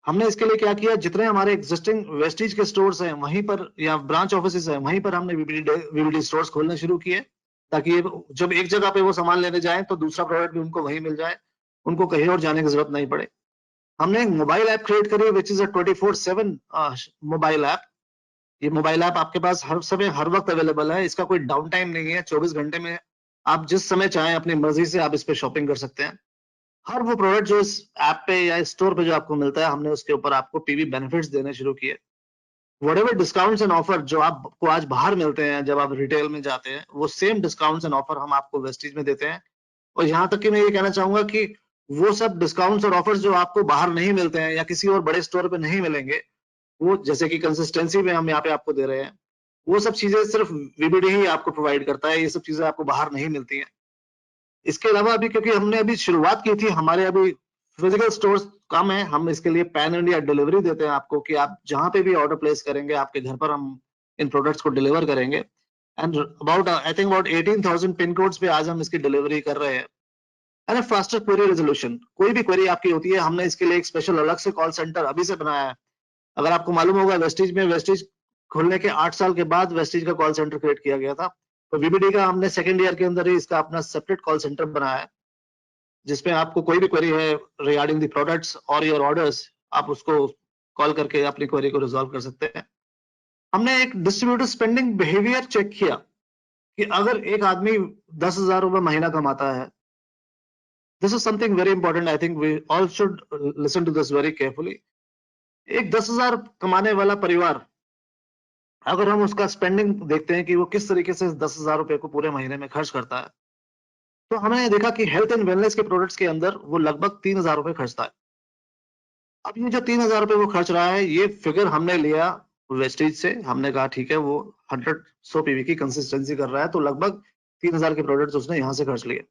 हमने इसके लिए क्या किया, जितने हमारे एग्जिस्टिंग वेस्टीज के स्टोर्स हैं वहीं पर या ब्रांच ऑफिसेज हैं वहीं पर हमने वीबीडी स्टोर्स खोलने शुरू किए, ताकि जब एक जगह पे वो सामान लेने जाएं तो दूसरा प्रोडक्ट भी उनको वहीं मिल जाए, उनको कहीं और जाने की जरूरत नहीं पड़े। हमने एक मोबाइल ऐप क्रिएट करी which is a 24/7 mobile app. ये मोबाइल ऐप आपके पास हर समय हर वक्त अवेलेबल है, इसका कोई डाउन टाइम नहीं है, 24 घंटे में आप जिस समय चाहें अपनी मर्जी से आप इस पे शॉपिंग कर सकते हैं। हर वो प्रोडक्ट जो इस ऐप पे या स्टोर पे जो आपको मिलता है, हमने उसके ऊपर आपको पीवी बेनिफिट्स देने शुरू किए। व्हाटएवर डिस्काउंट्स एंड ऑफर जो आपको आज बाहर मिलते हैं जब आप रिटेल में जाते हैं, वो सेम डिस्काउंट्स एंड ऑफर हम आपको वेस्टीज में देते हैं। और यहाँ तक कि मैं ये कहना चाहूंगा कि वो सब डिस्काउंट्स और ऑफर्स जो आपको बाहर नहीं मिलते हैं या किसी और बड़े स्टोर पे नहीं मिलेंगे, वो जैसे कि कंसिस्टेंसी में हम यहाँ पे आपको दे रहे हैं, वो सब चीजें सिर्फ वीबीडी ही आपको प्रोवाइड करता है, ये सब चीजें आपको बाहर नहीं मिलती हैं। इसके अलावा अभी क्योंकि हमने अभी शुरुआत की थी, हमारे अभी फिजिकल स्टोर्स कम है, हम इसके लिए पैन इंडिया डिलीवरी देते हैं आपको कि आप जहां पे भी ऑर्डर प्लेस करेंगे आपके घर पर हम इन प्रोडक्ट्स को डिलीवर करेंगे। And about I think about 18,000 pin codes पे आज हम इसकी डिलीवरी कर रहे हैं। एंड फास्टर क्वेरी रेजोल्यूशन, कोई भी क्वेरी आपकी होती है, हमने इसके लिए एक स्पेशल अलग से कॉल सेंटर अभी से बनाया है। अगर आपको मालूम होगा, वेस्टीज खुलने के 8 साल के बाद वेस्टीज का कॉल सेंटर क्रिएट किया गया था, तो वीबीडी का हमने सेकेंड ईयर के अंदर ही इसका अपना सेपरेट कॉल सेंटर बनाया है, जिसमें आपको कोई भी क्वेरी है रिगार्डिंग द प्रोडक्ट्स और योर ऑर्डर्स, आप उसको कॉल करके अपनी क्वेरी को रिजॉल्व कर सकते हैं। हमने एक डिस्ट्रीब्यूटर स्पेंडिंग बिहेवियर चेक किया कि अगर एक आदमी 10,000 रुपए महीना कमाता है, this is something very important, I think we all should listen to this very carefully. एक 10,000 कमाने वाला परिवार, अगर हम उसका स्पेंडिंग देखते हैं कि वो किस तरीके से 10,000 रुपए को पूरे महीने में खर्च करता है, तो हमने देखा कि हेल्थ एंड वेलनेस के प्रोडक्ट्स के अंदर वो लगभग 3,000 रुपए खर्चता है। अब ये जो 3,000 रुपए वो खर्च रहा है, ये फिगर हमने लिया वेस्टेज से, हमने कहा ठीक है वो 100 पीवी की कंसिस्टेंसी कर रहा है, तो लगभग 3,000 के प्रोडक्ट्स उसने यहाँ से खर्च लिए।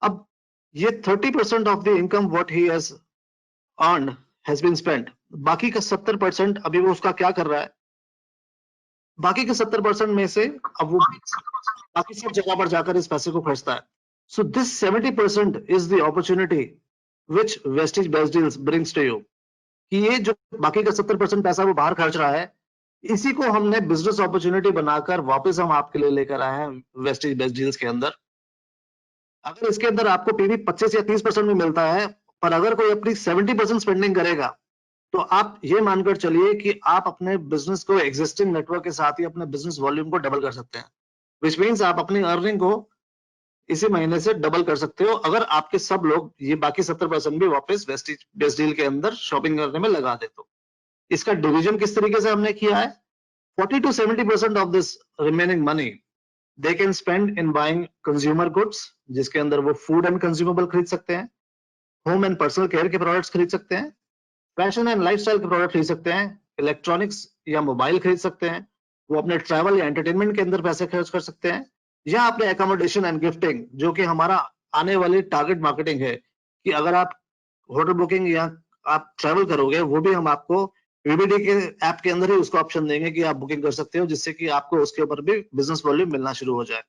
अब ये 30% of the income what he has earned has been spent, बाकी का 70% अभी वो उसका क्या कर रहा है, बाकी के 70% में से अब वो बाकी सब जगह पर जाकर इस पैसे को खर्चता है। So this 70% is the opportunity which Vestige best deals brings to you, कि ये जो बाकी का 70% पैसा वो बाहर खर्च रहा है, इसी को हमने बिजनेस अपॉर्चुनिटी बनाकर वापस हम आपके लिए लेकर आए हैं वेस्टेज बेस्ट डील्स के अंदर। अगर इसके अंदर आपको पीवी 25 या 30% में मिलता है, पर अगर कोई अपनी 70% स्पेंडिंग करेगा, तो आप ये मानकर चलिए कि आप अपने बिजनेस को एग्जिस्टिंग नेटवर्क के साथ ही अपने बिजनेस वॉल्यूम को डबल कर सकते हैं, विच मीन्स आप अपनी अर्निंग को इसी महीने से डबल कर सकते हो, अगर आपके सब लोग ये बाकी 70% भी वापस वेस्टेज बेस्ट डील के अंदर शॉपिंग करने में लगा दे। तो इसका डिवीजन किस तरीके से हमने किया है, 40 to 70% of this remaining money they can spend in buying consumer goods, जिसके अंदर वो फूड एंड कंज्यूमेबल खरीद सकते हैं, होम एंड पर्सनल केयर के प्रोडक्ट्स खरीद सकते हैं, फैशन एंड लाइफस्टाइल के प्रोडक्ट खरीद सकते हैं, इलेक्ट्रॉनिक्स या मोबाइल खरीद सकते हैं, वो अपने ट्रैवल या एंटरटेनमेंट के अंदर पैसे खर्च कर सकते हैं, या अपने एकोमोडेशन एंड गिफ्टिंग, जो कि हमारा आने वाली टारगेट मार्केटिंग है, कि अगर आप होटल बुकिंग या आप ट्रैवल करोगे, वो भी हम आपको वीबीडी के ऐप के अंदर ही उसको ऑप्शन देंगे कि आप बुकिंग कर सकते हो, जिससे कि आपको उसके ऊपर भी बिजनेस वॉल्यूम मिलना शुरू हो जाए।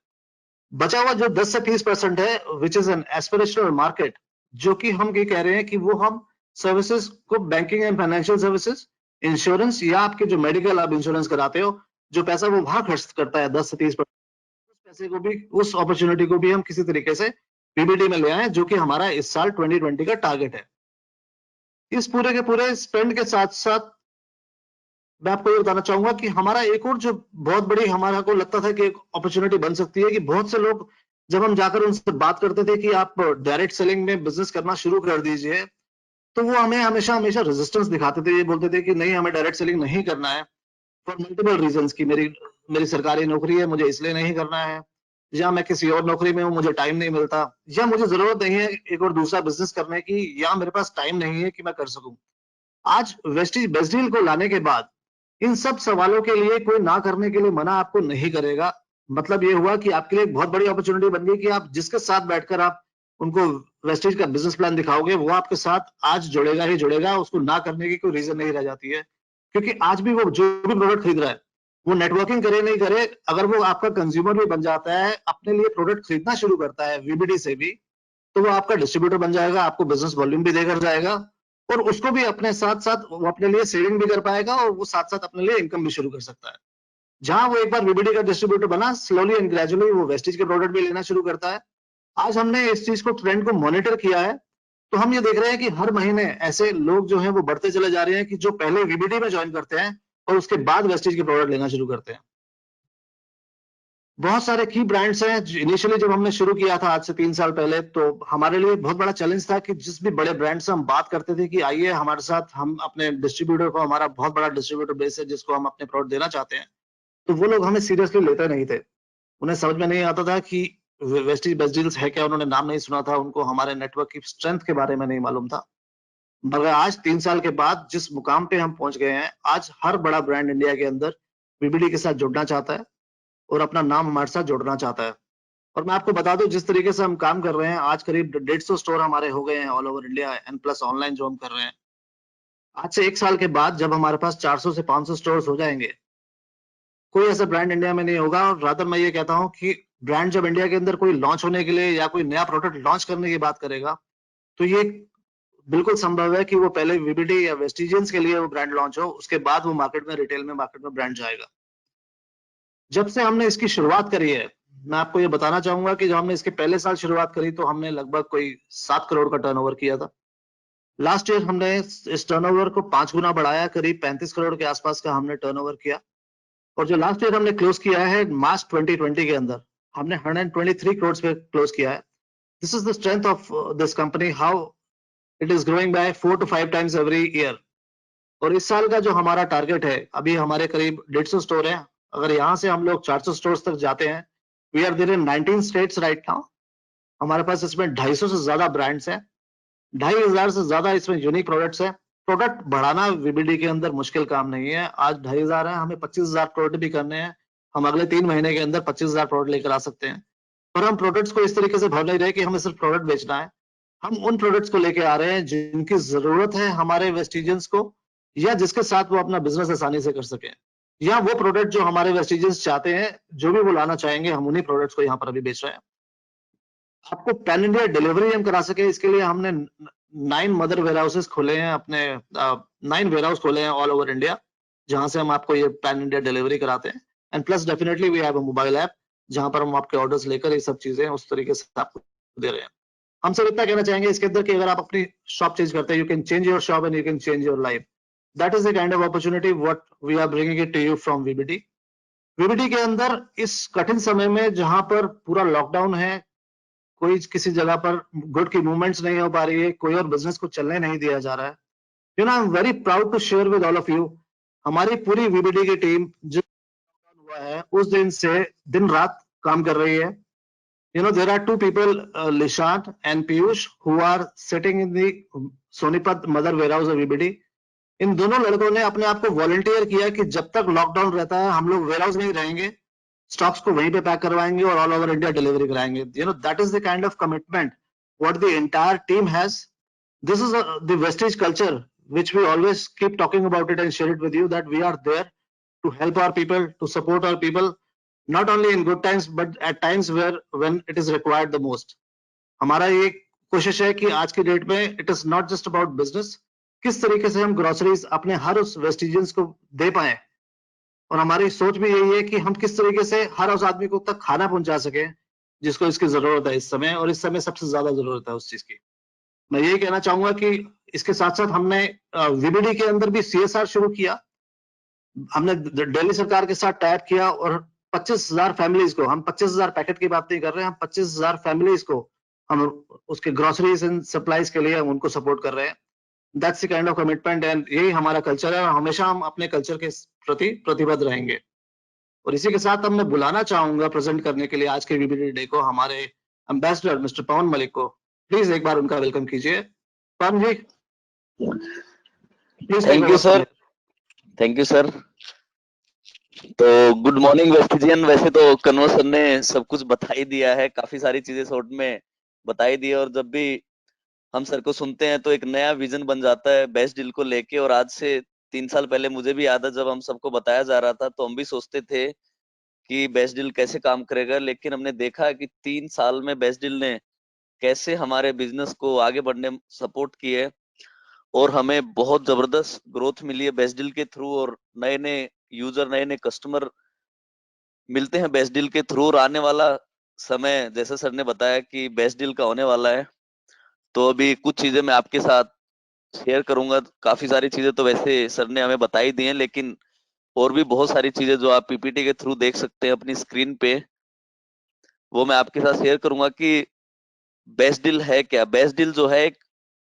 बचा हुआ जो 10 से 30% है, which is an aspirational market, जो कि हम ये कह रहे हैं कि वो हम सर्विसेज को, banking and financial services, insurance या आपके जो मेडिकल आप इंश्योरेंस कराते हो, जो पैसा वो वहां खर्च करता है 10 से 30%, उस पैसे को भी, उस अपॉर्चुनिटी को भी हम किसी तरीके से पीबीडी में ले आए, जो कि हमारा इस साल 2020 का टारगेट है। इस पूरे के पूरे स्पेंड के साथ साथ मैं आपको ये बताना चाहूंगा कि हमारा एक और जो बहुत बड़ी हमारा को लगता था कि एक अपॉर्चुनिटी बन सकती है, कि बहुत से लोग जब हम जाकर उनसे बात करते थे कि आप डायरेक्ट सेलिंग में बिजनेस करना शुरू कर दीजिए, तो वो हमें हमेशा हमेशा रेजिस्टेंस दिखाते थे, ये बोलते थे कि नहीं हमें डायरेक्ट सेलिंग नहीं करना है, फॉर मल्टीपल रीजंस, कि मेरी सरकारी नौकरी है मुझे इसलिए नहीं करना है, या मैं किसी और नौकरी में हूँ मुझे टाइम नहीं मिलता, या मुझे जरूरत नहीं है एक और दूसरा बिजनेस करने की, या मेरे पास टाइम नहीं है कि मैं कर सकूं। आज वेस्टीज बेस्ट डील को लाने के बाद इन सब सवालों के लिए कोई ना करने के लिए मना आपको नहीं करेगा। मतलब ये हुआ कि आपके लिए एक बहुत बड़ी अपॉर्चुनिटी बन गई कि आप जिसके साथ बैठकर आप उनको वेस्टीज का बिजनेस प्लान दिखाओगे, वो आपके साथ आज जुड़ेगा ही जुड़ेगा, उसको ना करने की कोई रीजन नहीं रह जाती है। क्योंकि आज भी वो जो भी प्रोडक्ट खरीद रहा है, वो नेटवर्किंग करे नहीं करे, अगर वो आपका कंज्यूमर भी बन जाता है, अपने लिए प्रोडक्ट खरीदना शुरू करता है वीबीडी से भी, तो वो आपका डिस्ट्रीब्यूटर बन जाएगा, आपको बिजनेस वॉल्यूम भी देकर जाएगा, और उसको भी अपने साथ साथ वो अपने लिए सेविंग भी कर पाएगा और वो साथ साथ अपने लिए इनकम भी शुरू कर सकता है। जहां वो एक बार वीबीडी का डिस्ट्रीब्यूटर बना, स्लोली एंड ग्रेजुअली वो वेस्टीज के प्रोडक्ट भी लेना शुरू करता है। आज हमने इस चीज को, ट्रेंड को मॉनिटर किया है, तो हम ये देख रहे हैं कि हर महीने ऐसे लोग जो हैं वो बढ़ते चले जा रहे हैं कि जो पहले वीबीडी में ज्वाइन करते हैं और उसके बाद वेस्टीज के प्रोडक्ट लेना शुरू करते हैं। बहुत सारे की ब्रांड्स हैं। इनिशियली जब हमने शुरू किया था आज से 3 साल पहले, तो हमारे लिए बहुत बड़ा चैलेंज था कि जिस भी बड़े ब्रांड से हम बात करते थे कि आइए हमारे साथ, हम अपने डिस्ट्रीब्यूटर को, हमारा बहुत बड़ा डिस्ट्रीब्यूटर बेस है जिसको हम अपने प्रोडक्ट देना चाहते हैं, तो वो लोग हमें सीरियसली लेते नहीं थे। उन्हें समझ में नहीं आता था कि वेस्टीज बेस्ट डील्स है क्या, उन्होंने नाम नहीं सुना था, उनको हमारे नेटवर्क की स्ट्रेंथ के बारे में नहीं मालूम था। मगर आज 3 साल के बाद जिस मुकाम पे हम पहुंच गए हैं, आज हर बड़ा ब्रांड इंडिया के अंदर वीबीडी के साथ जुड़ना चाहता है और अपना नाम हमारे साथ जोड़ना चाहता है। और मैं आपको बता दूं, जिस तरीके से हम काम कर रहे हैं, आज करीब 150 स्टोर हमारे हो गए हैं all over India, and plus online जो हम कर रहे हैं। आज से 1 साल के बाद जब हमारे पास 400 से 500 स्टोर्स हो जाएंगे, कोई ऐसा ब्रांड इंडिया में नहीं होगा। और रादर मैं ये कहता हूं कि ब्रांड जब इंडिया के अंदर कोई लॉन्च होने के लिए या कोई नया प्रोडक्ट लॉन्च करने की बात करेगा, तो ये बिल्कुल संभव है कि वो पहले वीबीडी या वेस्टिजियंस के लिए वो ब्रांड लॉन्च हो, उसके बाद वो मार्केट में, रिटेल में, मार्केट में ब्रांड जाएगा। जब से हमने इसकी शुरुआत करी है, मैं आपको ये बताना चाहूंगा कि जब हमने इसके पहले साल शुरुआत करी तो हमने लगभग कोई 7 करोड़ का टर्नओवर किया था। लास्ट ईयर हमने इस टर्नओवर को 5 गुना बढ़ाया, करीब 35 करोड़ के आसपास का हमने टर्नओवर किया। और जो लास्ट ईयर हमने क्लोज किया है मार्च 2020 के अंदर, हमने 123 करोड़ पे क्लोज किया है। This is the strength of this company, how it is growing by 4 to 5 times every year. और इस साल का जो हमारा टारगेट है, अभी हमारे करीब 150 स्टोर है। अगर यहाँ से हम लोग 400 स्टोर्स तक जाते हैं, we are there in 19 states right now. हमारे पास इसमें 250 से ज्यादा ब्रांड्स हैं, 2500 से ज्यादा इसमें यूनिक प्रोडक्ट्स हैं। प्रोडक्ट बढ़ाना वीबीडी के अंदर मुश्किल काम नहीं है। आज 2500 है, हमें 25,000 प्रोडक्ट भी करने हैं। हम अगले 3 महीने के अंदर 25,000 प्रोडक्ट लेकर आ सकते हैं। पर हम प्रोडक्ट्स को इस तरीके से भर नहीं रहे कि हमें सिर्फ प्रोडक्ट बेचना है। हम उन प्रोडक्ट्स को लेके आ रहे हैं जिनकी जरूरत है हमारे वेस्टिजियंस को, या जिसके साथ वो अपना बिजनेस आसानी से कर सके, या वो प्रोडक्ट जो हमारे वेस्टिजियंस चाहते हैं, जो भी वो लाना चाहेंगे, हम उन्हीं प्रोडक्ट्स को यहाँ पर अभी बेच रहे हैं। आपको पैन इंडिया डिलीवरी हम करा सके, इसके लिए हमने 9 मदर वेयर हाउसेस खोले हैं, अपने 9 वेयर हाउस खोले हैं ऑल ओवर इंडिया, जहां से हम आपको ये पैन इंडिया डिलीवरी कराते हैं। And plus definitely we have a mobile app, जहां पर हम आपके ऑर्डर्स लेकर ये सब चीजें उस तरीके से आपको दे रहे हैं। हम सब इतना कहना चाहेंगे इसके अंदर कि अगर आप अपनी शॉप चेंज करते हैं, you can change your shop and you can change your life. That is the kind of opportunity what we are bringing it to you from VBD. VBD के अंदर इस कठिन समय में, जहां पर पूरा लॉकडाउन है, कोई किसी जगह पर गुड की मूवमेंट्स नहीं हो पा रही है, कोई और बिजनेस को चलने नहीं दिया जा रहा है, you know, I am very proud to share with all of you, हमारी पूरी वीबीडी की टीम जो हुआ है उस दिन से दिन रात काम कर रही है। You know, there are 2 people, Lishant and Piyush, who are sitting in the Sonipat mother warehouse of VBD. इन दोनों लड़कों ने अपने आप को वॉलंटियर किया कि जब तक लॉकडाउन रहता है हम लोग वेयरहाउस में ही रहेंगे, स्टॉक्स को वहीं पे पैक करवाएंगे और ऑल ओवर इंडिया डिलीवरी कराएंगे। You know, that is the kind of commitment what the entire team has. This is the Vestige culture which we always keep talking about it and share it with you, that we are there to help our people, to support our people, not only in good times but at times where when it is required the most. हमारा ये कोशिश है कि आज की date में it is not just about business, किस तरीके से हम ग्रोसरीज अपने हर उस वेस्टिजियंस को दे पाए, और हमारी सोच भी यही है कि हम किस तरीके से हर उस आदमी को तक खाना पहुंचा सके जिसको इसकी जरूरत है इस समय, और इस समय सबसे ज्यादा जरूरत है उस चीज की। मैं यही कहना चाहूंगा कि इसके साथ साथ हमने वीबीडी के अंदर भी CSR शुरू किया। हमने दिल्ली सरकार के साथ टाइप किया और 25,000 फैमिलीज को, हम 25,000 पैकेट की बात नहीं कर रहे हैं, हम 25,000 फैमिलीज को हम उसके ग्रोसरीज एंड सप्लाईज के लिए हम उनको सपोर्ट कर रहे हैं। That's the kind of commitment, and यही हमारा कल्चर है, और हमेशा हम अपने कल्चर के प्रति प्रतिबद्ध रहेंगे। और इसी के साथ अब मैं बुलाना चाहूंगा प्रेजेंट करने के लिए आज के वीबीडी डे को हमारे एम्बेसडर मिस्टर पवन मलिक को। प्लीज एक बार उनका वेलकम कीजिए। Pawan ji, please. Thank you sir, thank you sir. तो गुड मॉर्निंग वेस्टिजियन। वैसे तो कन्वर सर ने सब कुछ बता ही दिया है, काफी सारी चीजें शॉर्ट में बताई दी है, और जब भी हम सर को सुनते हैं तो एक नया विजन बन जाता है बेस्ट डील को लेके। और आज से 3 साल पहले मुझे भी याद है, जब हम सबको बताया जा रहा था तो हम भी सोचते थे कि बेस्ट डील कैसे काम करेगा, लेकिन हमने देखा कि 3 साल में बेस्ट डील ने कैसे हमारे बिजनेस को आगे बढ़ने सपोर्ट किए। और हमें बहुत जबरदस्त ग्रोथ मिली है बेस्ट डील के थ्रू, और नए नए यूजर, नए नए कस्टमर मिलते हैं बेस्ट डील के थ्रू। और आने वाला समय जैसे सर ने बताया कि बेस्ट डील का होने वाला है, तो अभी कुछ चीजें मैं आपके साथ शेयर करूंगा। काफी सारी चीजें तो वैसे सर ने हमें बताई दी हैं, लेकिन और भी बहुत सारी चीजें जो आप पीपीटी के थ्रू देख सकते हैं अपनी स्क्रीन पे, वो मैं आपके साथ शेयर करूंगा कि बेस्ट डील है क्या। बेस्ट डील जो है एक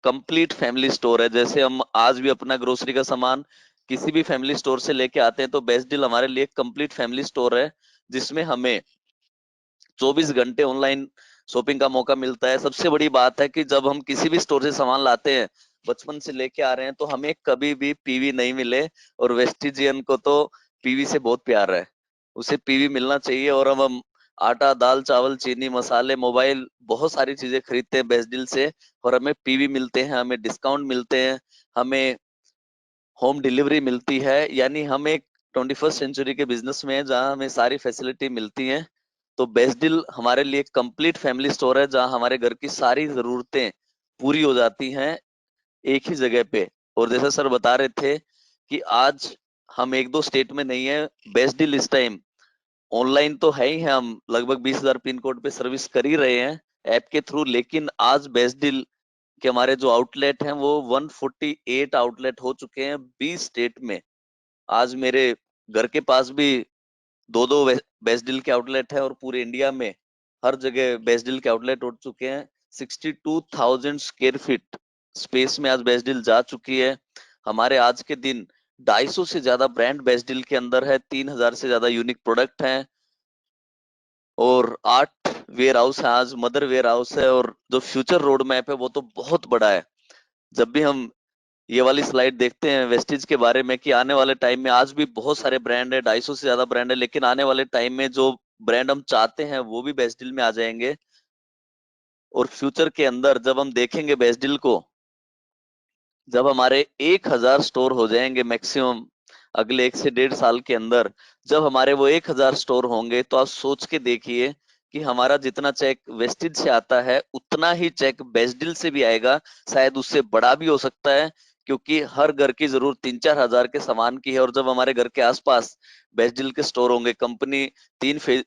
कंप्लीट फैमिली स्टोर है। जैसे हम आज भी अपना ग्रोसरी का सामान किसी भी फैमिली स्टोर से लेके आते हैं, तो बेस्ट डील हमारे लिए कंप्लीट फैमिली स्टोर है, जिसमें हमें 24 घंटे ऑनलाइन शॉपिंग का मौका मिलता है। सबसे बड़ी बात है कि जब हम किसी भी स्टोर से सामान लाते हैं, बचपन से लेके आ रहे हैं, तो हमें कभी भी पीवी नहीं मिले, और वेस्टिजियन को तो पीवी से बहुत प्यार है, उसे पीवी मिलना चाहिए। और हम आटा, दाल, चावल, चीनी, मसाले, मोबाइल, बहुत सारी चीजें खरीदते हैं बेस्ट डील से, और हमें पीवी मिलते हैं, हमें डिस्काउंट मिलते हैं, हमें होम डिलीवरी मिलती है। यानी हम एक 21st सेंचुरी के बिजनेस में है, जहां हमें सारी फैसिलिटी मिलती हैं। तो बेस्ट डील हमारे लिए कंप्लीट फैमिली स्टोर है, जहां हमारे घर की सारी जरूरतें पूरी हो जाती हैं एक ही जगह पे। और जैसे सर बता रहे थे कि आज हम एक दो स्टेट में नहीं है, बेस्ट डील इस टाइम ऑनलाइन तो है ही है, हम लगभग 20,000 पिन कोड पे सर्विस कर ही रहे हैं ऐप के थ्रू। लेकिन आज बेस्ट डील के हमारे जो आउटलेट हैं वो 148 आउटलेट हो चुके हैं 20 स्टेट में। आज मेरे घर के पास भी दो दो बेस्ट डील के आउटलेट है, और पूरे इंडिया में हर जगह बेस्ट डील के आउटलेट हो चुके हैं। 62,000 स्क्वायर फीट स्पेस में आज बेस्ट डील जा चुकी है। हमारे आज के दिन 250 से ज्यादा ब्रांड बेस्ट डील के अंदर है, 3,000 से ज्यादा यूनिक प्रोडक्ट हैं, और 8 वेयर हाउस है, आज मदर वेयर हाउस है। और जो फ्यूचर रोड मैप है वो तो बहुत बड़ा है। जब भी हम ये वाली स्लाइड देखते हैं वेस्टिज के बारे में कि आने वाले टाइम में, आज भी बहुत सारे ब्रांड है, 250 से ज्यादा ब्रांड है, लेकिन आने वाले टाइम में जो ब्रांड हम चाहते हैं वो भी बेस्ट डील में आ जाएंगे। और फ्यूचर के अंदर जब हम देखेंगे बेस्ट डील को, जब हमारे 1,000 स्टोर हो जाएंगे मैक्सिमम अगले 1 से 1.5 साल के अंदर, जब हमारे वो 1,000 स्टोर होंगे, तो आप सोच के देखिए कि हमारा जितना चेक वेस्टिज से आता है उतना ही चेक बेस्ट डील से भी आएगा, शायद उससे बड़ा भी हो सकता है, क्योंकि हर घर की जरूरत 3-4 हजार के सामान की है। और जब हमारे घर के आसपास बेस्ट डील के स्टोर होंगे, कंपनी 3 फेजेस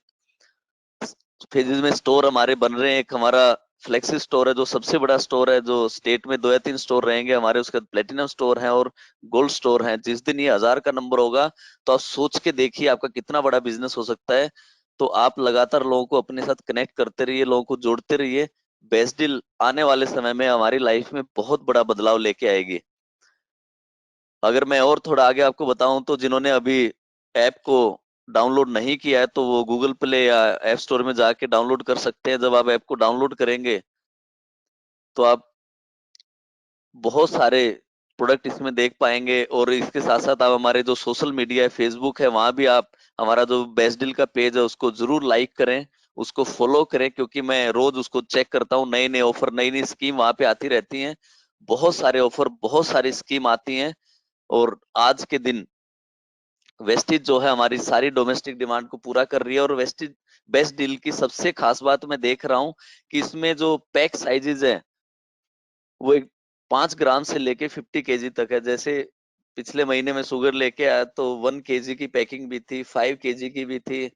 में स्टोर हमारे बन रहे हैं। एक हमारा फ्लेक्सी स्टोर है जो सबसे बड़ा स्टोर है, जो स्टेट में 2 या 3 स्टोर रहेंगे हमारे, उसके बाद प्लेटिनम स्टोर है और गोल्ड स्टोर है। जिस दिन ये 1000 का नंबर होगा, तो आप सोच के देखिए आपका कितना बड़ा बिजनेस हो सकता है। तो आप लगातार लोगों को अपने साथ कनेक्ट करते रहिए, लोगों को जोड़ते रहिए। बेस्ट डील आने वाले समय में हमारी लाइफ में बहुत बड़ा बदलाव लेके आएगी। अगर मैं और थोड़ा आगे आपको बताऊं, तो जिन्होंने अभी ऐप को डाउनलोड नहीं किया है, तो वो गूगल प्ले या ऐप स्टोर में जाके डाउनलोड कर सकते हैं। जब आप ऐप को डाउनलोड करेंगे, तो आप बहुत सारे प्रोडक्ट इसमें देख पाएंगे। और इसके साथ साथ आप हमारे जो सोशल मीडिया है, फेसबुक है, वहां भी आप हमारा जो बेस्ट डील का पेज है उसको जरूर लाइक करें, उसको फॉलो करें, क्योंकि मैं रोज उसको चेक करता हूँ। नए नए ऑफर, नई नई स्कीम वहां पे आती रहती हैं। बहुत सारे ऑफर, बहुत सारी स्कीम आती हैं। और आज के दिन वेस्टिज जो है हमारी सारी डोमेस्टिक डिमांड को पूरा कर रही है। और वेस्टिज बेस्ट डील की सबसे खास बात मैं देख रहा हूँ कि इसमें जो पैक साइजेज है वो 5 ग्राम से लेके 50 kg तक है। जैसे पिछले महीने में शुगर लेके आया तो 1 kg की पैकिंग भी थी, 5 kg की भी थी।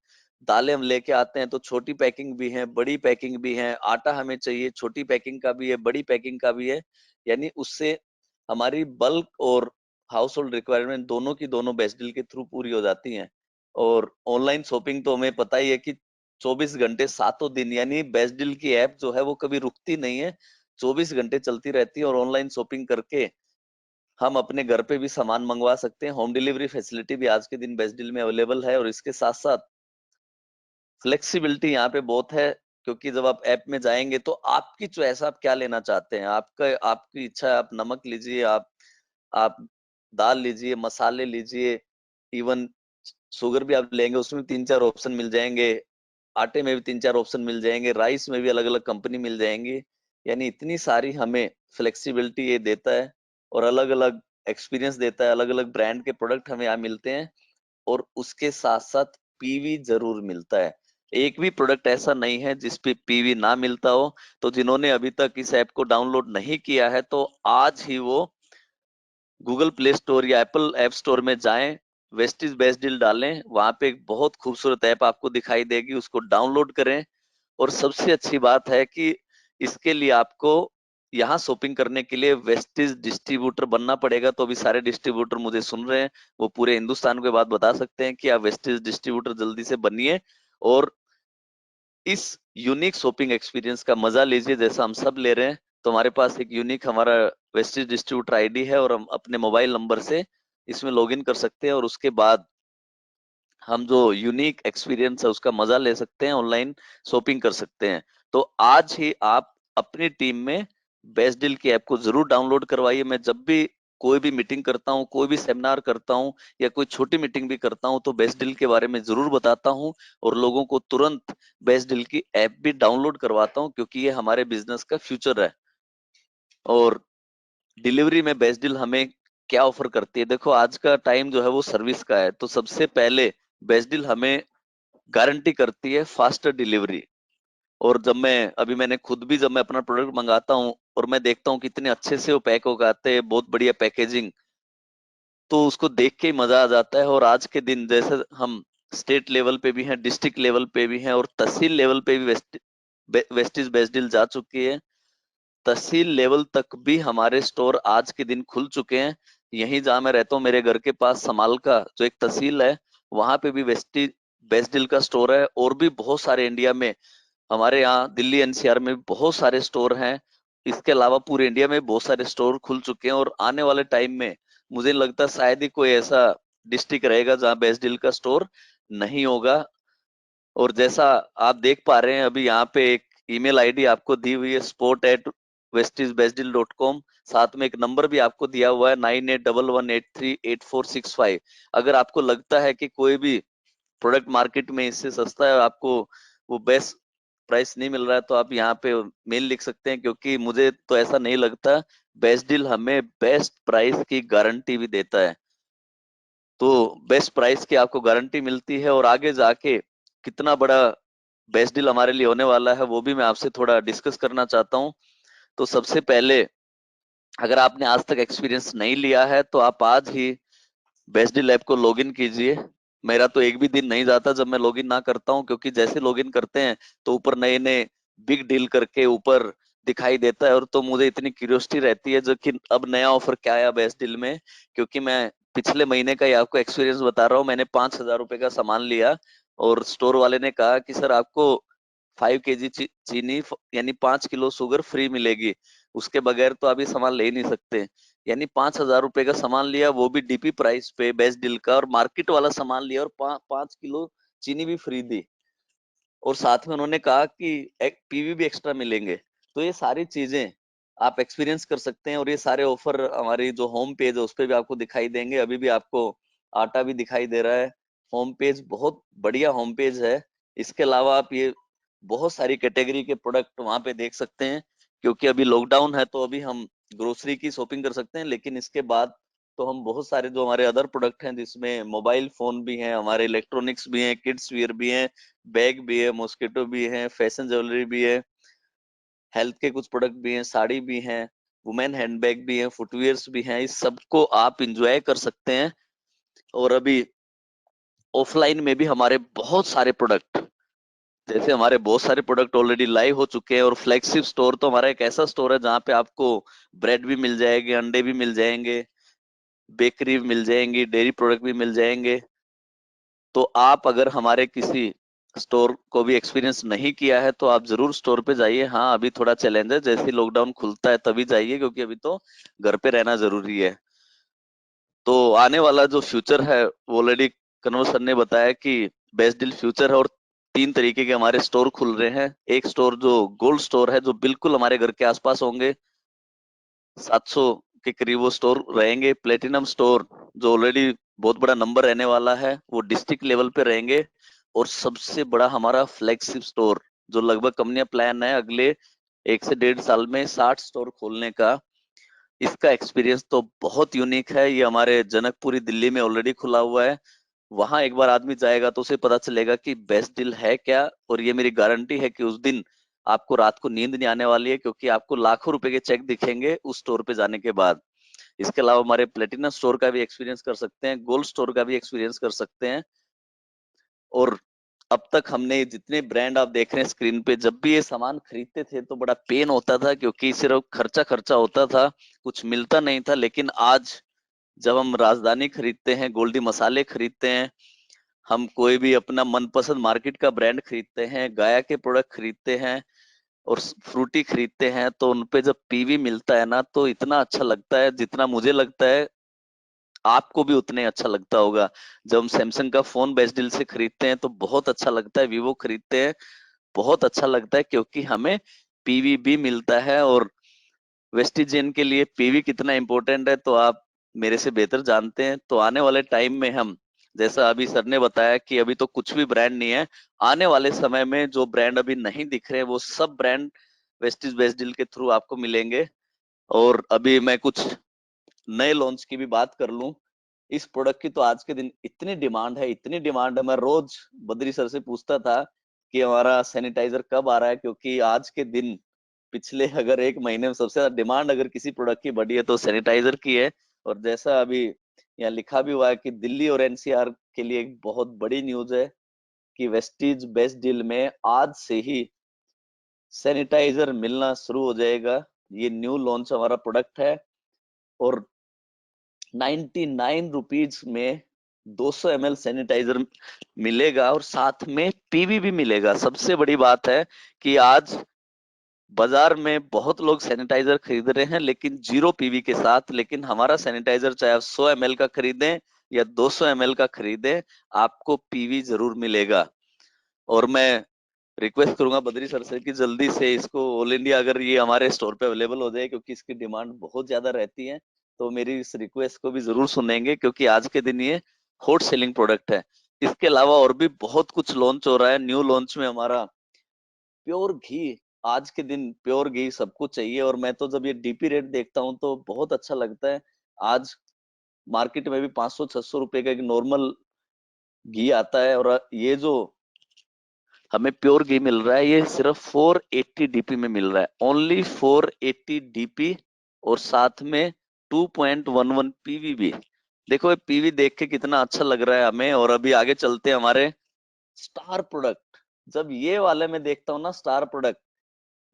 दालें हम लेके आते हैं तो छोटी पैकिंग भी है, बड़ी पैकिंग भी है। आटा हमें चाहिए, छोटी पैकिंग का भी है, बड़ी पैकिंग का भी है। यानी उससे हमारी बल्क और हाउस होल्ड रिक्वायरमेंट दोनों की दोनों बेस्ट डील के थ्रू पूरी हो जाती हैं। और ऑनलाइन शॉपिंग तो हमें पता ही है कि 24 घंटे 7 दिन, यानी बेस्ट डील की ऐप जो है वो कभी रुकती नहीं है, 24 घंटे चलती रहती है। और ऑनलाइन शॉपिंग करके हम अपने घर पे भी सामान मंगवा सकते हैं। होम डिलीवरी फैसिलिटी भी आज के दिन बेस्ट डील में अवेलेबल है। और इसके साथ साथ फ्लेक्सिबिलिटी यहाँ पे बहुत है, क्योंकि जब आप ऐप में जाएंगे तो आपकी चॉइस, आप क्या लेना चाहते हैं, आपका आपकी इच्छा है, आप नमक लीजिए, आप दाल लीजिए, मसाले लीजिए, इवन शुगर भी आप लेंगे उसमें 3-4 ऑप्शन मिल जाएंगे, आटे में भी 3-4 ऑप्शन मिल जाएंगे, राइस में भी अलग अलग कंपनी मिल जाएंगी। यानी इतनी सारी हमें फ्लेक्सिबिलिटी ये देता है, और अलग अलग एक्सपीरियंस देता है, अलग अलग ब्रांड के प्रोडक्ट हमें यहाँ मिलते हैं। और उसके साथ साथ पीवी जरूर मिलता है। एक भी प्रोडक्ट ऐसा नहीं है जिस पे पीवी ना मिलता हो। तो जिन्होंने अभी तक इस ऐप को डाउनलोड नहीं किया है, तो आज ही वो गूगल प्ले स्टोर या एप्पल ऐप स्टोर में जाएं, वेस्टीज बेस्ट डील डालें, वहां पे एक बहुत खूबसूरत ऐप आपको दिखाई देगी, उसको डाउनलोड करें। और सबसे अच्छी बात है कि इसके लिए आपको यहाँ शॉपिंग करने के लिए वेस्टीज डिस्ट्रीब्यूटर बनना पड़ेगा। तो अभी सारे डिस्ट्रीब्यूटर मुझे सुन रहे हैं, वो पूरे हिंदुस्तान को ये बात बता सकते हैं कि आप वेस्टीज डिस्ट्रीब्यूटर जल्दी से बनिए और इस यूनिक शॉपिंग एक्सपीरियंस का मजा लीजिए जैसा हम सब ले रहे हैं। तो हमारे पास एक यूनिक हमारा वेस्टीज डिस्ट्रीब्यूटर आईडी है और हम अपने मोबाइल नंबर से इसमें लॉगिन कर सकते हैं और उसके बाद हम जो यूनिक एक्सपीरियंस है उसका मजा ले सकते हैं, ऑनलाइन शॉपिंग कर सकते हैं। तो आज ही आप अपनी टीम में बेस्ट डील की ऐप को जरूर डाउनलोड करवाइए। मैं जब भी कोई भी मीटिंग करता हूँ, कोई भी सेमिनार करता हूँ या कोई छोटी मीटिंग भी करता हूँ तो बेस्ट डील के बारे में जरूर बताता हूँ और लोगों को तुरंत बेस्ट डील की ऐप भी डाउनलोड करवाता हूँ, क्योंकि ये हमारे बिजनेस का फ्यूचर है। और डिलीवरी में बेस्ट डील हमें क्या ऑफर करती है? देखो आज का टाइम जो है वो सर्विस का है, तो सबसे पहले बेस्ट डील हमें गारंटी करती है फास्टर डिलीवरी। और मैंने खुद भी जब मैं अपना प्रोडक्ट मंगाता हूँ और मैं देखता हूँ कितने अच्छे से वो पैक हो आते हैं, बहुत बढ़िया पैकेजिंग, तो उसको देख के ही मजा आ जाता है। और आज के दिन जैसे हम स्टेट लेवल पे भी हैं, डिस्ट्रिक्ट लेवल पे भी हैं और तहसील लेवल पे भी वेस्टीज बेस्ट डील जा चुकी है। तहसील लेवल तक भी हमारे स्टोर आज के दिन खुल चुके हैं। यहीं जहां मैं रहता हूँ, मेरे घर के पास समाल का जो एक तहसील है, वहां पे भी वेस्टी बेस्ट डील का स्टोर है। और भी बहुत सारे इंडिया में, हमारे यहाँ दिल्ली एनसीआर में बहुत सारे स्टोर हैं। इसके अलावा पूरे इंडिया में बहुत सारे स्टोर खुल चुके हैं और आने वाले टाइम में मुझे नहीं लगता शायद ही कोई ऐसा डिस्ट्रिक्ट रहेगा जहाँ बेस्ट डील का स्टोर नहीं होगा। और जैसा आप देख पा रहे हैं, अभी यहाँ पे एक ईमेल आईडी आपको दी हुई है sport@westisbestdeal.com। साथ में एक नंबर भी आपको दिया हुआ है 9811838465। अगर आपको लगता है कि कोई भी प्रोडक्ट मार्केट में इससे सस्ता है और आपको वो बेस्ट प्राइस नहीं मिल रहा है, तो आप यहाँ पे मेल लिख सकते हैं, क्योंकि मुझे तो ऐसा नहीं लगता। बेस्ट डील हमें बेस्ट प्राइस की गारंटी भी देता है। तो बेस्ट प्राइस की आपको गारंटी मिलती है और आगे जाके कितना बड़ा बेस्ट डील हमारे लिए होने वाला है वो भी मैं आपसे थोड़ा डिस्कस करना चाहता हूँ। तो सबसे पहले, अगर आपने आज तक एक्सपीरियंस नहीं लिया है तो आप आज ही बेस्ट डील ऐप को लॉगिन कीजिए। मेरा तो एक भी दिन नहीं जाता जब मैं लॉगिन ना करता हूँ, क्योंकि जैसे लॉगिन करते हैं तो ऊपर नए नए बिग डील करके ऊपर दिखाई देता है और तो मुझे इतनी क्यूरियोसिटी रहती है जो कि अब नया ऑफर क्या आया बेस्ट डील में। क्योंकि मैं पिछले महीने का ही आपको एक्सपीरियंस बता रहा हूँ, मैंने 5,000 रुपए का सामान लिया और स्टोर वाले ने कहा कि सर आपको 5 kg चीनी यानी 5 किलो शुगर फ्री मिलेगी, उसके बगैर तो आप ये सामान ले ही नहीं सकते। यानी 5,000 रुपए का सामान लिया, वो भी डीपी प्राइस पे बेस्ट डील का, और मार्केट वाला सामान लिया और 5 किलो चीनी भी फ्री दी। और साथ में उन्होंने कहा कि एक पीवी भी एक्स्ट्रा मिलेंगे। तो ये सारी चीजें आप एक्सपीरियंस कर सकते हैं और ये सारे ऑफर हमारी जो होम पेज है उस पर भी आपको दिखाई देंगे। अभी भी आपको आटा भी दिखाई दे रहा है। होम पेज बहुत बढ़िया होम पेज है। इसके अलावा आप ये बहुत सारी कैटेगरी के प्रोडक्ट वहां पे देख सकते हैं। क्योंकि अभी लॉकडाउन है तो अभी हम ग्रोसरी की शॉपिंग कर सकते हैं, लेकिन इसके बाद तो हम बहुत सारे जो हमारे अदर प्रोडक्ट हैं जिसमें मोबाइल फोन भी हैं, हमारे इलेक्ट्रॉनिक्स भी हैं, किड्स वियर भी हैं, बैग भी है, मॉस्किटो भी है, फैशन ज्वेलरी भी है, हेल्थ के कुछ प्रोडक्ट भी हैं, साड़ी भी हैं, वुमेन हैंडबैग भी है, फुटवियर्स भी हैं, इस सबको आप इंजॉय कर सकते हैं। और अभी ऑफलाइन में भी हमारे बहुत सारे प्रोडक्ट, जैसे हमारे बहुत सारे प्रोडक्ट ऑलरेडी लाइव हो चुके हैं। और फ्लैगशिप स्टोर तो हमारा एक ऐसा स्टोर है जहाँ पे आपको ब्रेड भी मिल जाएंगे, अंडे भी मिल जाएंगे, बेकरी भी मिल जाएंगी, डेयरी प्रोडक्ट भी मिल जाएंगे। तो आप अगर हमारे किसी स्टोर को भी एक्सपीरियंस नहीं किया है तो आप जरूर स्टोर पे जाइए। हाँ अभी थोड़ा चैलेंज है, जैसे लॉकडाउन खुलता है तभी जाइए, क्योंकि अभी तो घर पे रहना जरूरी है। तो आने वाला जो फ्यूचर है वो ऑलरेडी कन्वर सर ने बताया कि बेस्ट डील फ्यूचर है। और 3 तरीके के हमारे स्टोर खुल रहे हैं। एक स्टोर जो गोल्ड स्टोर है, जो बिल्कुल हमारे घर के आसपास होंगे, 700 के करीब वो स्टोर रहेंगे। प्लेटिनम स्टोर जो ऑलरेडी बहुत बड़ा नंबर रहने वाला है, वो डिस्ट्रिक्ट लेवल पे रहेंगे। और सबसे बड़ा हमारा फ्लैगशिप स्टोर, जो लगभग कंपनियां प्लान है अगले 1 से 1.5 साल में 60 स्टोर खोलने का। इसका एक्सपीरियंस तो बहुत यूनिक है। ये हमारे जनकपुरी दिल्ली में ऑलरेडी खुला हुआ है। वहां एक बार आदमी जाएगा तो उसे पता चलेगा कि बेस्ट डील है क्या। और ये मेरी गारंटी है कि उस दिन आपको रात को नींद नहीं आने वाली है, क्योंकि आपको लाखों रुपए के चेक दिखेंगे उस स्टोर पे जाने के बाद। इसके अलावा हमारे प्लेटिनम स्टोर का भी एक्सपीरियंस कर सकते हैं, गोल्ड स्टोर का भी एक्सपीरियंस कर सकते हैं। और अब तक हमने जितने ब्रांड आप देख रहे हैं स्क्रीन पे, जब भी ये सामान खरीदते थे तो बड़ा पेन होता था, क्योंकि सिर्फ खर्चा खर्चा होता था, कुछ मिलता नहीं था। लेकिन आज जब हम राजधानी खरीदते हैं, गोल्डी मसाले खरीदते हैं, हम कोई भी अपना मनपसंद मार्केट का ब्रांड खरीदते हैं, गाया के प्रोडक्ट खरीदते हैं और फ्रूटी खरीदते हैं, तो उनपे जब पीवी मिलता है ना, तो इतना अच्छा लगता है, जितना मुझे लगता है आपको भी उतने अच्छा लगता होगा। जब हम सैमसंग का फोन बेस्ट डील से खरीदते हैं तो बहुत अच्छा लगता है, वीवो खरीदते हैं बहुत अच्छा लगता है, क्योंकि हमें पीवी भी मिलता है। और वेस्टिजियन के लिए पीवी कितना इंपॉर्टेंट है तो आप मेरे से बेहतर जानते हैं। तो आने वाले टाइम में हम, जैसा अभी सर ने बताया कि अभी तो कुछ भी ब्रांड नहीं है, आने वाले समय में जो ब्रांड अभी नहीं दिख रहे वो सब ब्रांड वेस्टिज बेस्ट डील के थ्रू आपको मिलेंगे। और अभी मैं कुछ नए लॉन्च की भी बात कर लूं, इस प्रोडक्ट की तो आज के दिन इतनी डिमांड है, इतनी डिमांड है, मैं रोज बद्री सर से पूछता था कि हमारा सैनिटाइजर कब आ रहा है, क्योंकि आज के दिन पिछले अगर एक महीने में सबसे ज्यादा डिमांड अगर किसी प्रोडक्ट की बढ़ी है तो सैनिटाइजर की है। और जैसा अभी यहाँ लिखा भी हुआ है कि दिल्ली और एनसीआर के लिए एक बहुत बड़ी न्यूज है कि वेस्टीज बेस्ट डील में आज से ही सैनिटाइजर मिलना शुरू हो जाएगा। ये न्यू लॉन्च हमारा प्रोडक्ट है और 99 रुपीज में 200 ml सैनिटाइजर मिलेगा और साथ में पीवी भी मिलेगा। सबसे बड़ी बात है कि आज बाजार में बहुत लोग सैनिटाइजर खरीद रहे हैं लेकिन जीरो पीवी के साथ, लेकिन हमारा सैनिटाइजर चाहे आप 100 ml का खरीदें या 200 ml का खरीदें, आपको पीवी जरूर मिलेगा। और मैं रिक्वेस्ट करूंगा बद्री सर से कि जल्दी से इसको ऑल इंडिया अगर ये हमारे स्टोर पे अवेलेबल हो जाए, क्योंकि इसकी डिमांड बहुत ज्यादा रहती है। तो मेरी इस रिक्वेस्ट को भी जरूर सुनेंगे, क्योंकि आज के दिन ये हॉट सेलिंग प्रोडक्ट है। इसके अलावा और भी बहुत कुछ लॉन्च हो रहा है। न्यू लॉन्च में हमारा प्योर घी, आज के दिन प्योर घी सबको चाहिए, और मैं तो जब ये डीपी रेट देखता हूँ तो बहुत अच्छा लगता है। आज मार्केट में भी 500-600 रुपए का एक नॉर्मल घी आता है, और ये जो हमें प्योर घी मिल रहा है ये सिर्फ 480 डीपी में मिल रहा है, ओनली 480 डीपी, और साथ में 2.11 पीवी भी। देखो ये पीवी देख के कितना अच्छा लग रहा है हमें। और अभी आगे चलते हैं हमारे स्टार प्रोडक्ट। जब ये वाले में देखता हूँ ना स्टार प्रोडक्ट,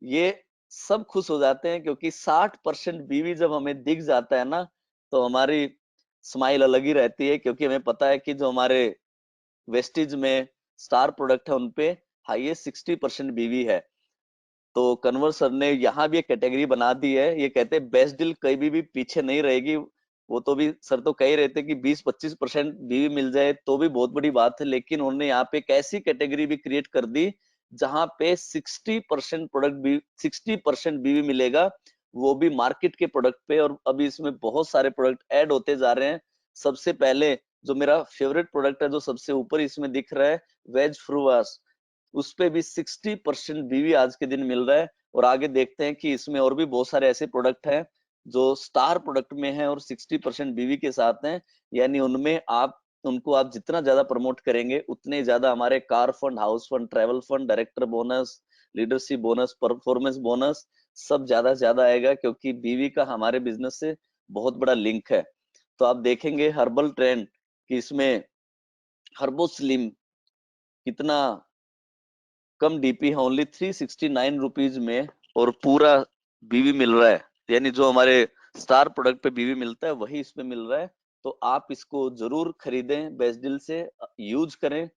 ये सब खुश हो जाते हैं, क्योंकि 60% बीवी जब हमें दिख जाता है ना तो हमारी स्माइल अलग ही रहती है, क्योंकि हमें पता है कि जो हमारे वेस्टिज में स्टार प्रोडक्ट है उनपे हाईएस्ट 60% बीवी है। तो कन्वर सर ने यहाँ भी एक कैटेगरी बना दी है, ये कहते हैं बेस्ट डील कभी भी पीछे नहीं रहेगी। वो तो भी सर तो कह ही रहे थे कि 20-25% बीवी मिल जाए तो भी बहुत बड़ी बात है, लेकिन उन्होंने यहाँ पे एक ऐसी कैटेगरी भी क्रिएट कर दी जहां पे 60% प्रोडक्ट भी 60% बीवी मिलेगा, वो भी मार्केट के प्रोडक्ट पे। और अभी इसमें बहुत सारे प्रोडक्ट ऐड होते जा रहे हैं। सबसे पहले जो मेरा फेवरेट प्रोडक्ट है जो सबसे ऊपर इसमें दिख रहा है, वेज फ्रूवास, उस पे भी 60% बीवी आज के दिन मिल रहा है। और आगे देखते हैं कि इसमें और भी बहुत सारे ऐसे प्रोडक्ट हैं जो स्टार प्रोडक्ट में हैं और 60% बीवी के साथ हैं। यानी उनमें आप उनको आप जितना ज्यादा प्रमोट करेंगे उतने ज्यादा हमारे car fund, house fund, travel fund, director bonus, leadership bonus, performance bonus सब ज्यादा से ज्यादा आएगा, क्योंकि बीवी का हमारे बिजनेस से बहुत बड़ा लिंक है। तो आप देखेंगे हर्बल ट्रेंड कि इसमें हर्बो स्लिम कितना कम डीपी है, ओनली 369 रुपीज में, और पूरा बीवी मिल रहा है। यानी जो हमारे स्टार प्रोडक्ट पे बीवी मिलता है वही इसमें मिल रहा है। तो आप इसको जरूर खरीदें, बेस्ट डील से यूज करें,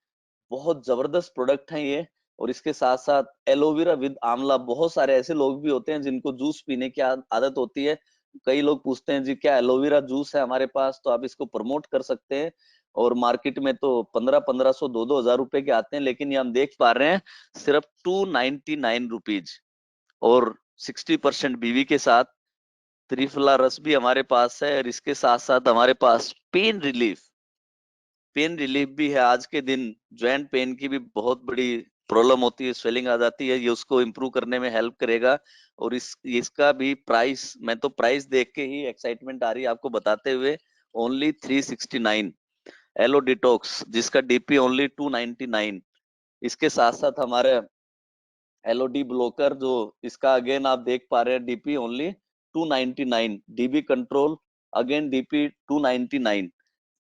बहुत जबरदस्त प्रोडक्ट है ये। और इसके साथ साथ एलोवेरा विद आंवला, बहुत सारे ऐसे लोग भी होते हैं जिनको जूस पीने की आदत होती है। कई लोग पूछते हैं जी क्या एलोवेरा जूस है हमारे पास, तो आप इसको प्रमोट कर सकते हैं। और मार्केट में तो 1500-1500, 2-2 हजार रुपए के आते हैं, लेकिन ये हम देख पा रहे हैं सिर्फ 299 रुपीज, और 60% बीवी के साथ। त्रिफला रस भी हमारे पास है, और इसके साथ साथ हमारे पास पेन रिलीफ भी है। आज के दिन जॉइंट पेन की भी बहुत बड़ी प्रॉब्लम होती है, स्वेलिंग आ जाती है, ये उसको इम्प्रूव करने में हेल्प करेगा। और इसका भी प्राइस, मैं तो प्राइस देख के ही एक्साइटमेंट आ रही है आपको बताते हुए, ओनली 369। एलो डिटॉक्स जिसका डीपी ओनली 299। इसके साथ साथ हमारे एलओडी ब्लोकर, जो इसका अगेन आप देख पा रहे हैं DP only 299। DB control again DP 299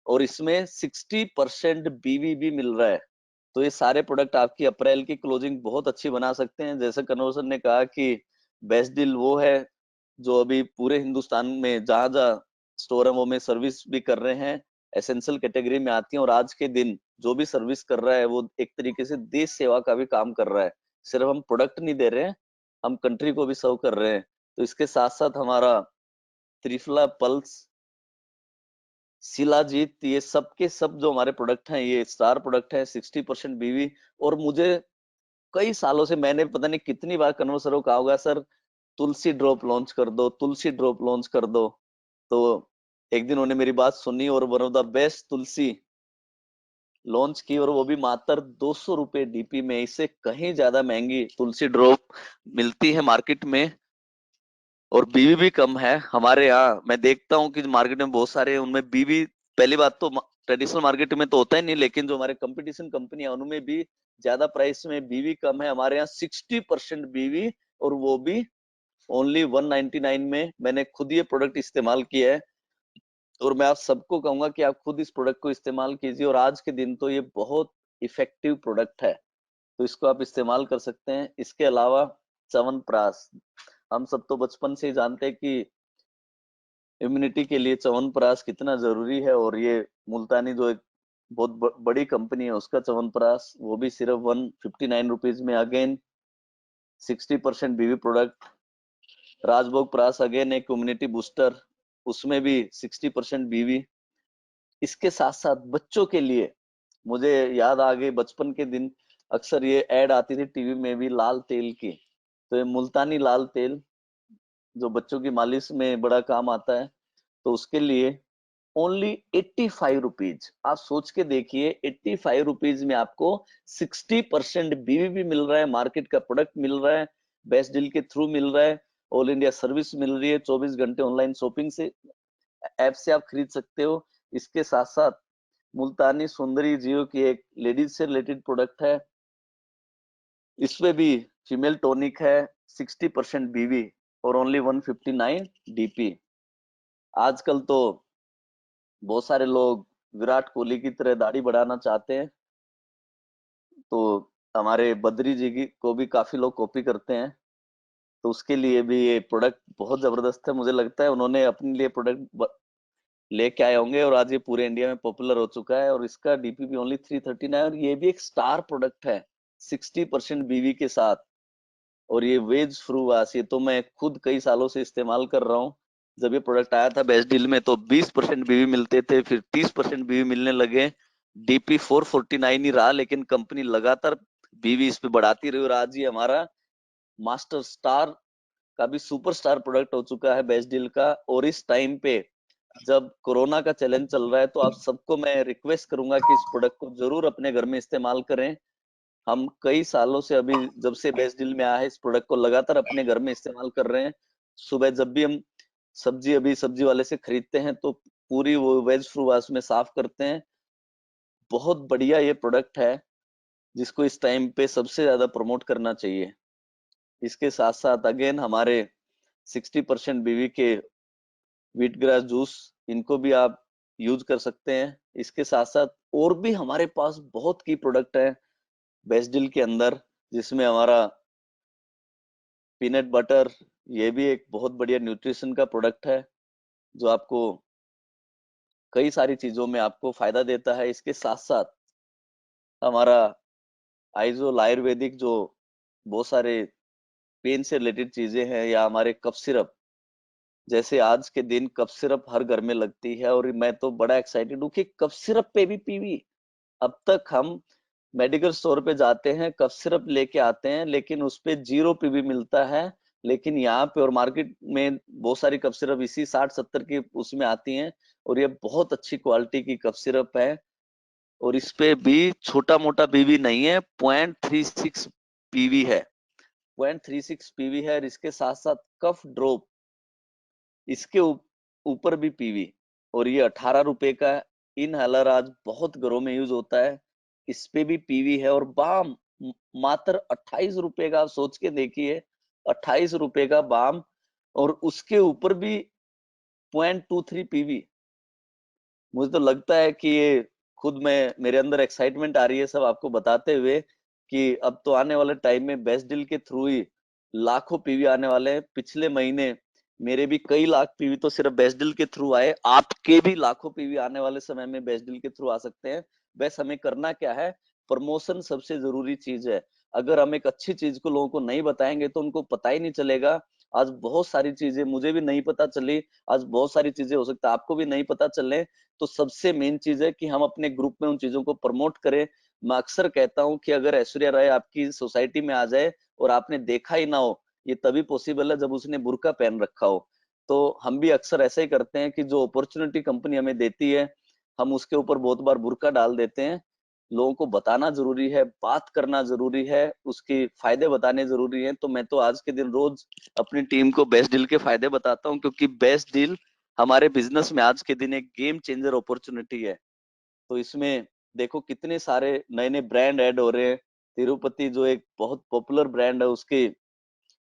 और इसमें 60% बीवी भी मिल रहा है। तो ये सारे प्रोडक्ट आपकी अप्रैल की क्लोजिंग बहुत अच्छी बना सकते हैं। जैसे कन्वर्सन ने कहा कि बेस्ट डील वो है जो अभी पूरे हिंदुस्तान में जहां जहां स्टोर है वो में सर्विस भी कर रहे हैं, एसेंशियल कैटेगरी में आती है। और आज के दिन जो भी सर्विस कर रहा है वो एक तरीके से देश सेवा का भी काम कर रहा है। सिर्फ हम प्रोडक्ट नहीं दे रहे हैं, हम कंट्री को भी सर्व कर रहे हैं। तो इसके साथ साथ हमारा त्रिफला, पल्स, शिलाजीत, ये सब के सब जो हमारे प्रोडक्ट हैं ये स्टार प्रोडक्ट है, 60% बीवी। और मुझे कई सालों से मैंने पता नहीं कितनी बार कन्वर्ट सर को कहा होगा, सर तुलसी ड्रॉप लॉन्च कर दो, तुलसी ड्रॉप लॉन्च कर दो। तो एक दिन उन्होंने मेरी बात सुनी और one of the best Tulsi launch की, और वो भी मात्र 200 रुपए डीपी में। इससे कहीं ज्यादा महंगी तुलसी ड्रॉप मिलती है मार्केट में, और बीवी भी कम है हमारे यहाँ। मैं देखता हूँ कि मार्केट में बहुत सारे उनमें बीवी, पहली बात तो ट्रेडिशनल मार्केट में तो होता ही नहीं, लेकिन जो हमारे कंपटीशन कंपनी है उनमें भी ज्यादा प्राइस में बीवी कम है। हमारे यहाँ 60% बीवी, और वो भी ओनली 199 में। मैंने खुद ये प्रोडक्ट इस्तेमाल किया है और मैं आप सबको कहूंगा कि आप खुद इस प्रोडक्ट को इस्तेमाल कीजिए। और आज के दिन तो ये बहुत इफेक्टिव प्रोडक्ट है, तो इसको आप इस्तेमाल कर सकते हैं। इसके अलावा च्यवनप्राश, हम सब तो बचपन से ही जानते हैं कि इम्यूनिटी के लिए च्यवनप्राश कितना जरूरी है। और ये मुल्तानी जो एक बहुत बड़ी कंपनी है उसका च्यवनप्राश, वो भी सिर्फ 159 रुपीज में। अगेन 60% बीवी प्रोडक्ट। राजभोग प्राश अगेन एक इम्यूनिटी बूस्टर, उसमें भी 60% बीवी। इसके साथ साथ बच्चों के लिए मुझे याद आ गई बचपन के दिन, अक्सर ये ऐड आती थी टीवी में भी लाल तेल की। तो ये मुल्तानी लाल तेल जो बच्चों की मालिश में बड़ा काम आता है, तो उसके लिए ओनली 85 रुपीज। आप सोच के देखिए, 85 रुपीज में आपको 60% बीवी भी मिल रहा है, मार्केट का प्रोडक्ट मिल रहा है, बेस्ट डील के थ्रू मिल रहा है, ऑल इंडिया सर्विस मिल रही है, 24 घंटे ऑनलाइन शॉपिंग से ऐप से आप खरीद सकते हो। इसके साथ साथ मुल्तानी सुंदरी जियो की एक लेडीज से रिलेटेड प्रोडक्ट है, इसमें भी फीमेल टॉनिक है, 60% बीवी और ओनली 159 डीपी। आजकल तो बहुत सारे लोग विराट कोहली की तरह दाढ़ी बढ़ाना चाहते हैं, तो हमारे बद्री जी की को भी काफी लोग कॉपी करते हैं। तो उसके लिए भी ये प्रोडक्ट बहुत जबरदस्त है। मुझे लगता है उन्होंने अपने लिए प्रोडक्ट लेके आए होंगे और आज ये पूरे इंडिया में पॉपुलर हो चुका है। और इसका डीपी भी ओनली 339, और ये भी एक स्टार प्रोडक्ट है 60% बीवी के साथ। और ये वेज फ्रूवास, ये तो मैं खुद कई सालों से इस्तेमाल कर रहा हूँ। जब ये प्रोडक्ट आया था बेस्ट डील में तो 20% बीवी मिलते थे, फिर 30% बीवी मिलने लगे। डीपी 449 ही रहा, लेकिन कंपनी लगातार बीवी इस पे बढ़ाती रही, और आज ये हमारा मास्टर स्टार का भी सुपरस्टार प्रोडक्ट हो चुका है बेस्ट डील का। और इस टाइम पे जब कोरोना का चैलेंज चल रहा है, तो आप सबको मैं रिक्वेस्ट करूंगा कि इस प्रोडक्ट को जरूर अपने घर में इस्तेमाल करें। हम कई सालों से, अभी जब से बेस्ट डील में आया है, इस प्रोडक्ट को लगातार अपने घर में इस्तेमाल कर रहे हैं। सुबह जब भी हम सब्जी वाले से खरीदते हैं तो पूरी वो वेज फ्रूवास में साफ करते हैं। बहुत बढ़िया ये प्रोडक्ट है जिसको इस टाइम पे सबसे ज्यादा प्रमोट करना चाहिए। इसके साथ साथ अगेन हमारे 60% बीवी के व्हीट ग्रास जूस, इनको भी आप यूज कर सकते हैं। इसके साथ साथ और भी हमारे पास बहुत की प्रोडक्ट है बेस्ट डील के अंदर, जिसमें हमारा पीनट बटर, ये भी एक बहुत बढ़िया न्यूट्रिशन का प्रोडक्ट है जो आपको कई सारी चीजों में आपको फायदा देता है। इसके साथ साथ हमारा आइजोल आयुर्वेदिक, जो बहुत सारे पेन से रिलेटेड चीजें हैं, या हमारे कफ सिरप, जैसे आज के दिन कफ सिरप हर घर में लगती है, और मैं तो बड़ा एक्साइटेड हूँ कि कफ सिरप पे भी पीवी। अब तक हम मेडिकल स्टोर पे जाते हैं, कफ सिरप लेके आते हैं, लेकिन उस पे 0 पीवी मिलता है। लेकिन यहाँ पे और मार्केट में बहुत सारी कफ सिरप इसी 60-70 की उसमें आती हैं, और ये बहुत अच्छी क्वालिटी की कफ सिरप है। और इस पे भी छोटा मोटा पीवी नहीं है, 0.36 पीवी है, 0.36 पीवी है। और इसके साथ साथ कफ ड्रॉप, इसके ऊपर भी पीवी। और ये 18 रुपए का इनहेलर आज बहुत घरों में यूज होता है, इस पे भी पीवी है। और बाम मात्र 28 रुपए का, आप सोच के देखिए, 28 रुपए का बाम, और उसके ऊपर भी 0.23 पीवी। मुझे तो लगता है कि ये खुद मेरे अंदर एक्साइटमेंट आ रही है सब आपको बताते हुए कि अब तो आने वाले टाइम में बेस्ट डील के थ्रू ही लाखों पीवी आने वाले हैं। पिछले महीने मेरे भी कई लाख पीवी तो सिर्फ बेस्ट डील के थ्रू आए, आपके भी लाखों पीवी आने वाले समय में बेस्ट डील के थ्रू आ सकते हैं। बस हमें करना क्या है, प्रमोशन सबसे जरूरी चीज है। अगर हम एक अच्छी चीज को लोगों को नहीं बताएंगे तो उनको पता ही नहीं चलेगा। आज बहुत सारी चीजें मुझे भी नहीं पता चली, आज बहुत सारी चीजें हो सकता है आपको भी नहीं पता चले। तो सबसे मेन चीज है कि हम अपने ग्रुप में उन चीजों को प्रमोट करें। मैं अक्सर कहता हूं कि अगर ऐश्वर्या राय आपकी सोसाइटी में आ जाए और आपने देखा ही ना हो, ये तभी पॉसिबल है जब उसने बुर्का पहन रखा हो। तो हम भी अक्सर ऐसा ही करते हैं कि जो अपॉर्चुनिटी कंपनी हमें देती है, हम उसके ऊपर बहुत बार बुर्का डाल देते हैं। लोगों को बताना जरूरी है, बात करना जरूरी है, उसके फायदे बताने जरूरी है। तो मैं तो आज के दिन रोज अपनी टीम को बेस्ट डील के फायदे बताता हूँ, क्योंकि बेस्ट डील हमारे बिजनेस में आज के दिन एक गेम चेंजर अपॉर्चुनिटी है। तो इसमें देखो कितने सारे नए नए ब्रांड ऐड हो रहे हैं। तिरुपति जो एक बहुत पॉपुलर ब्रांड है, उसकी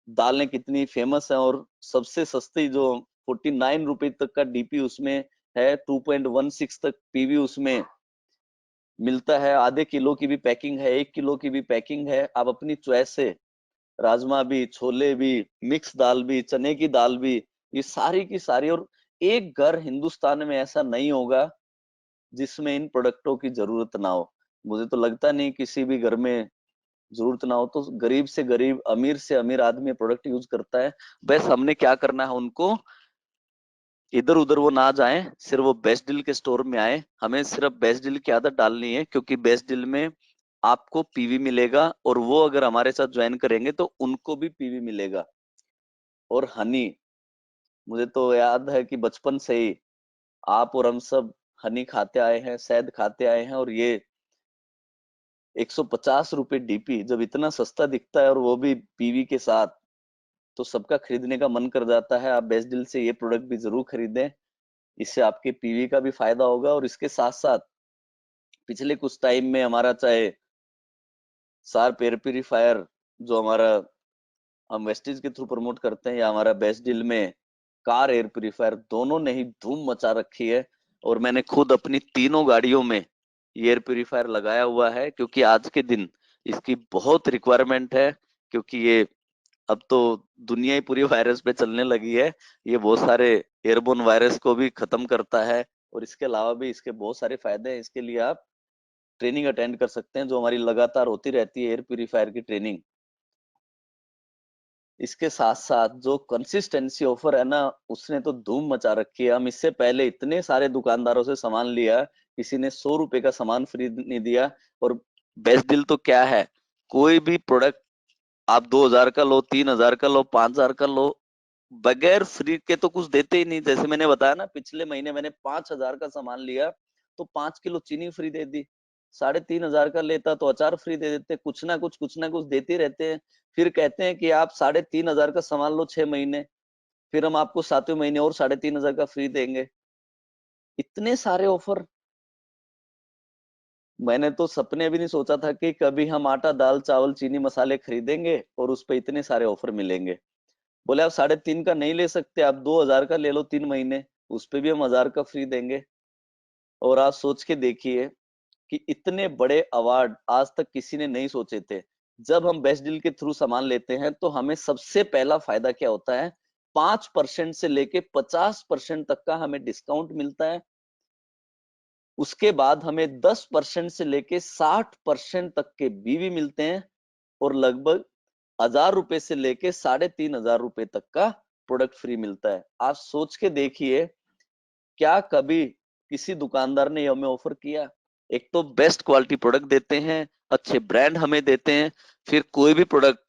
दालें कितनी फेमस है, और सबसे सस्ती जो 49 रुपए तक का डीपी उसमें है, 2.16 तक पीवी उसमें मिलता है। आधे किलो की भी पैकिंग है, 1 किलो की भी पैकिंग है। आप अपनी चॉइस से राजमा भी, छोले भी, मिक्स दाल भी, चने की दाल भी, ये सारी की सारी। और एक घर हिंदुस्तान में ऐसा नहीं होगा जिसमें इन प्रोडक्टों की जरूरत ना हो। मुझे तो लगता नहीं किसी भी घर में जरूरत ना हो। तो गरीब से गरीब, अमीर से अमीर आदमी प्रोडक्ट यूज करता है। बस हमने क्या करना है, उनको इधर उधर वो ना जाए, सिर्फ वो बेस्ट डील के स्टोर में आए। हमें सिर्फ बेस्ट डील की आदत डालनी है, क्योंकि बेस्ट डील में आपको पीवी मिलेगा, और वो अगर हमारे साथ ज्वाइन करेंगे तो उनको भी पीवी मिलेगा। और हनी, मुझे तो याद है कि बचपन से ही आप और हम सब हनी खाते आए हैं, शहद खाते आए हैं। और ये 150 रुपए डीपी जब इतना सस्ता दिखता है, और वो भी पीवी के साथ, तो सबका खरीदने का मन कर जाता है। आप बेस्ट डील से ये प्रोडक्ट भी जरूर खरीदें, इससे आपके पीवी का भी फायदा होगा। और इसके साथ साथ पिछले कुछ टाइम में हमारा चाहे सार्प एयर प्यूरिफायर, जो हमारा हम वेस्टीज के थ्रू प्रमोट करते हैं, या हमारा बेस्ट डील में कार एयर प्यूरिफायर, दोनों ने ही धूम मचा रखी है। और मैंने खुद अपनी तीनों गाड़ियों में एयर प्यूरिफायर लगाया हुआ है, क्योंकि आज के दिन इसकी बहुत रिक्वायरमेंट है। क्योंकि ये अब तो दुनिया ही पूरी वायरस पे चलने लगी है। ये बहुत सारे एयरबोर्न वायरस को भी खत्म करता है, और इसके अलावा भी इसके बहुत सारे फायदे हैं। इसके लिए आप ट्रेनिंग अटेंड कर सकते हैं, जो हमारी लगातार होती रहती है एयर प्यूरिफायर की ट्रेनिंग। इसके साथ साथ जो कंसिस्टेंसी ऑफर है ना, उसने तो धूम मचा रखी है। हम इससे पहले इतने सारे दुकानदारों से सामान लिया, किसी ने 100 रुपए का सामान फ्री नहीं दिया। और बेस्ट डील तो क्या है, कोई भी प्रोडक्ट आप 2000 का लो, 3000 का लो, 5000 का लो, बगैर फ्री के तो कुछ देते ही नहीं। जैसे मैंने बताया ना, पिछले महीने मैंने 5000 का सामान लिया तो 5 किलो चीनी फ्री दे दी। 3500 का लेता तो अचार फ्री दे देते। कुछ ना कुछ देते रहते हैं। फिर कहते हैं कि आप 3500 का सामान लो 6 महीने, फिर हम आपको 7वें महीने और 3500 का फ्री देंगे। इतने सारे ऑफर मैंने तो सपने भी नहीं सोचा था कि कभी हम आटा, दाल, चावल, चीनी, मसाले खरीदेंगे और उस पर इतने सारे ऑफर मिलेंगे। बोले आप 3.5 का नहीं ले सकते, आप 2000 का ले लो 3 महीने, उस पे भी हम 1000 का फ्री देंगे। और आप सोच के देखिए कि इतने बड़े अवार्ड आज तक किसी ने नहीं सोचे थे। जब हम बेस्ट डील के थ्रू सामान लेते हैं तो हमें सबसे पहला फायदा क्या होता है, 5% से लेके 50% तक का हमें डिस्काउंट मिलता है। उसके बाद हमें 10% से लेके 60% तक के बीवी मिलते हैं, और लगभग 1000 रुपए से लेके 3500 रुपए तक का प्रोडक्ट फ्री मिलता है। आप सोच के देखिए, क्या कभी किसी दुकानदार ने हमें ऑफर किया? एक तो बेस्ट क्वालिटी प्रोडक्ट देते हैं, अच्छे ब्रांड हमें देते हैं, फिर कोई भी प्रोडक्ट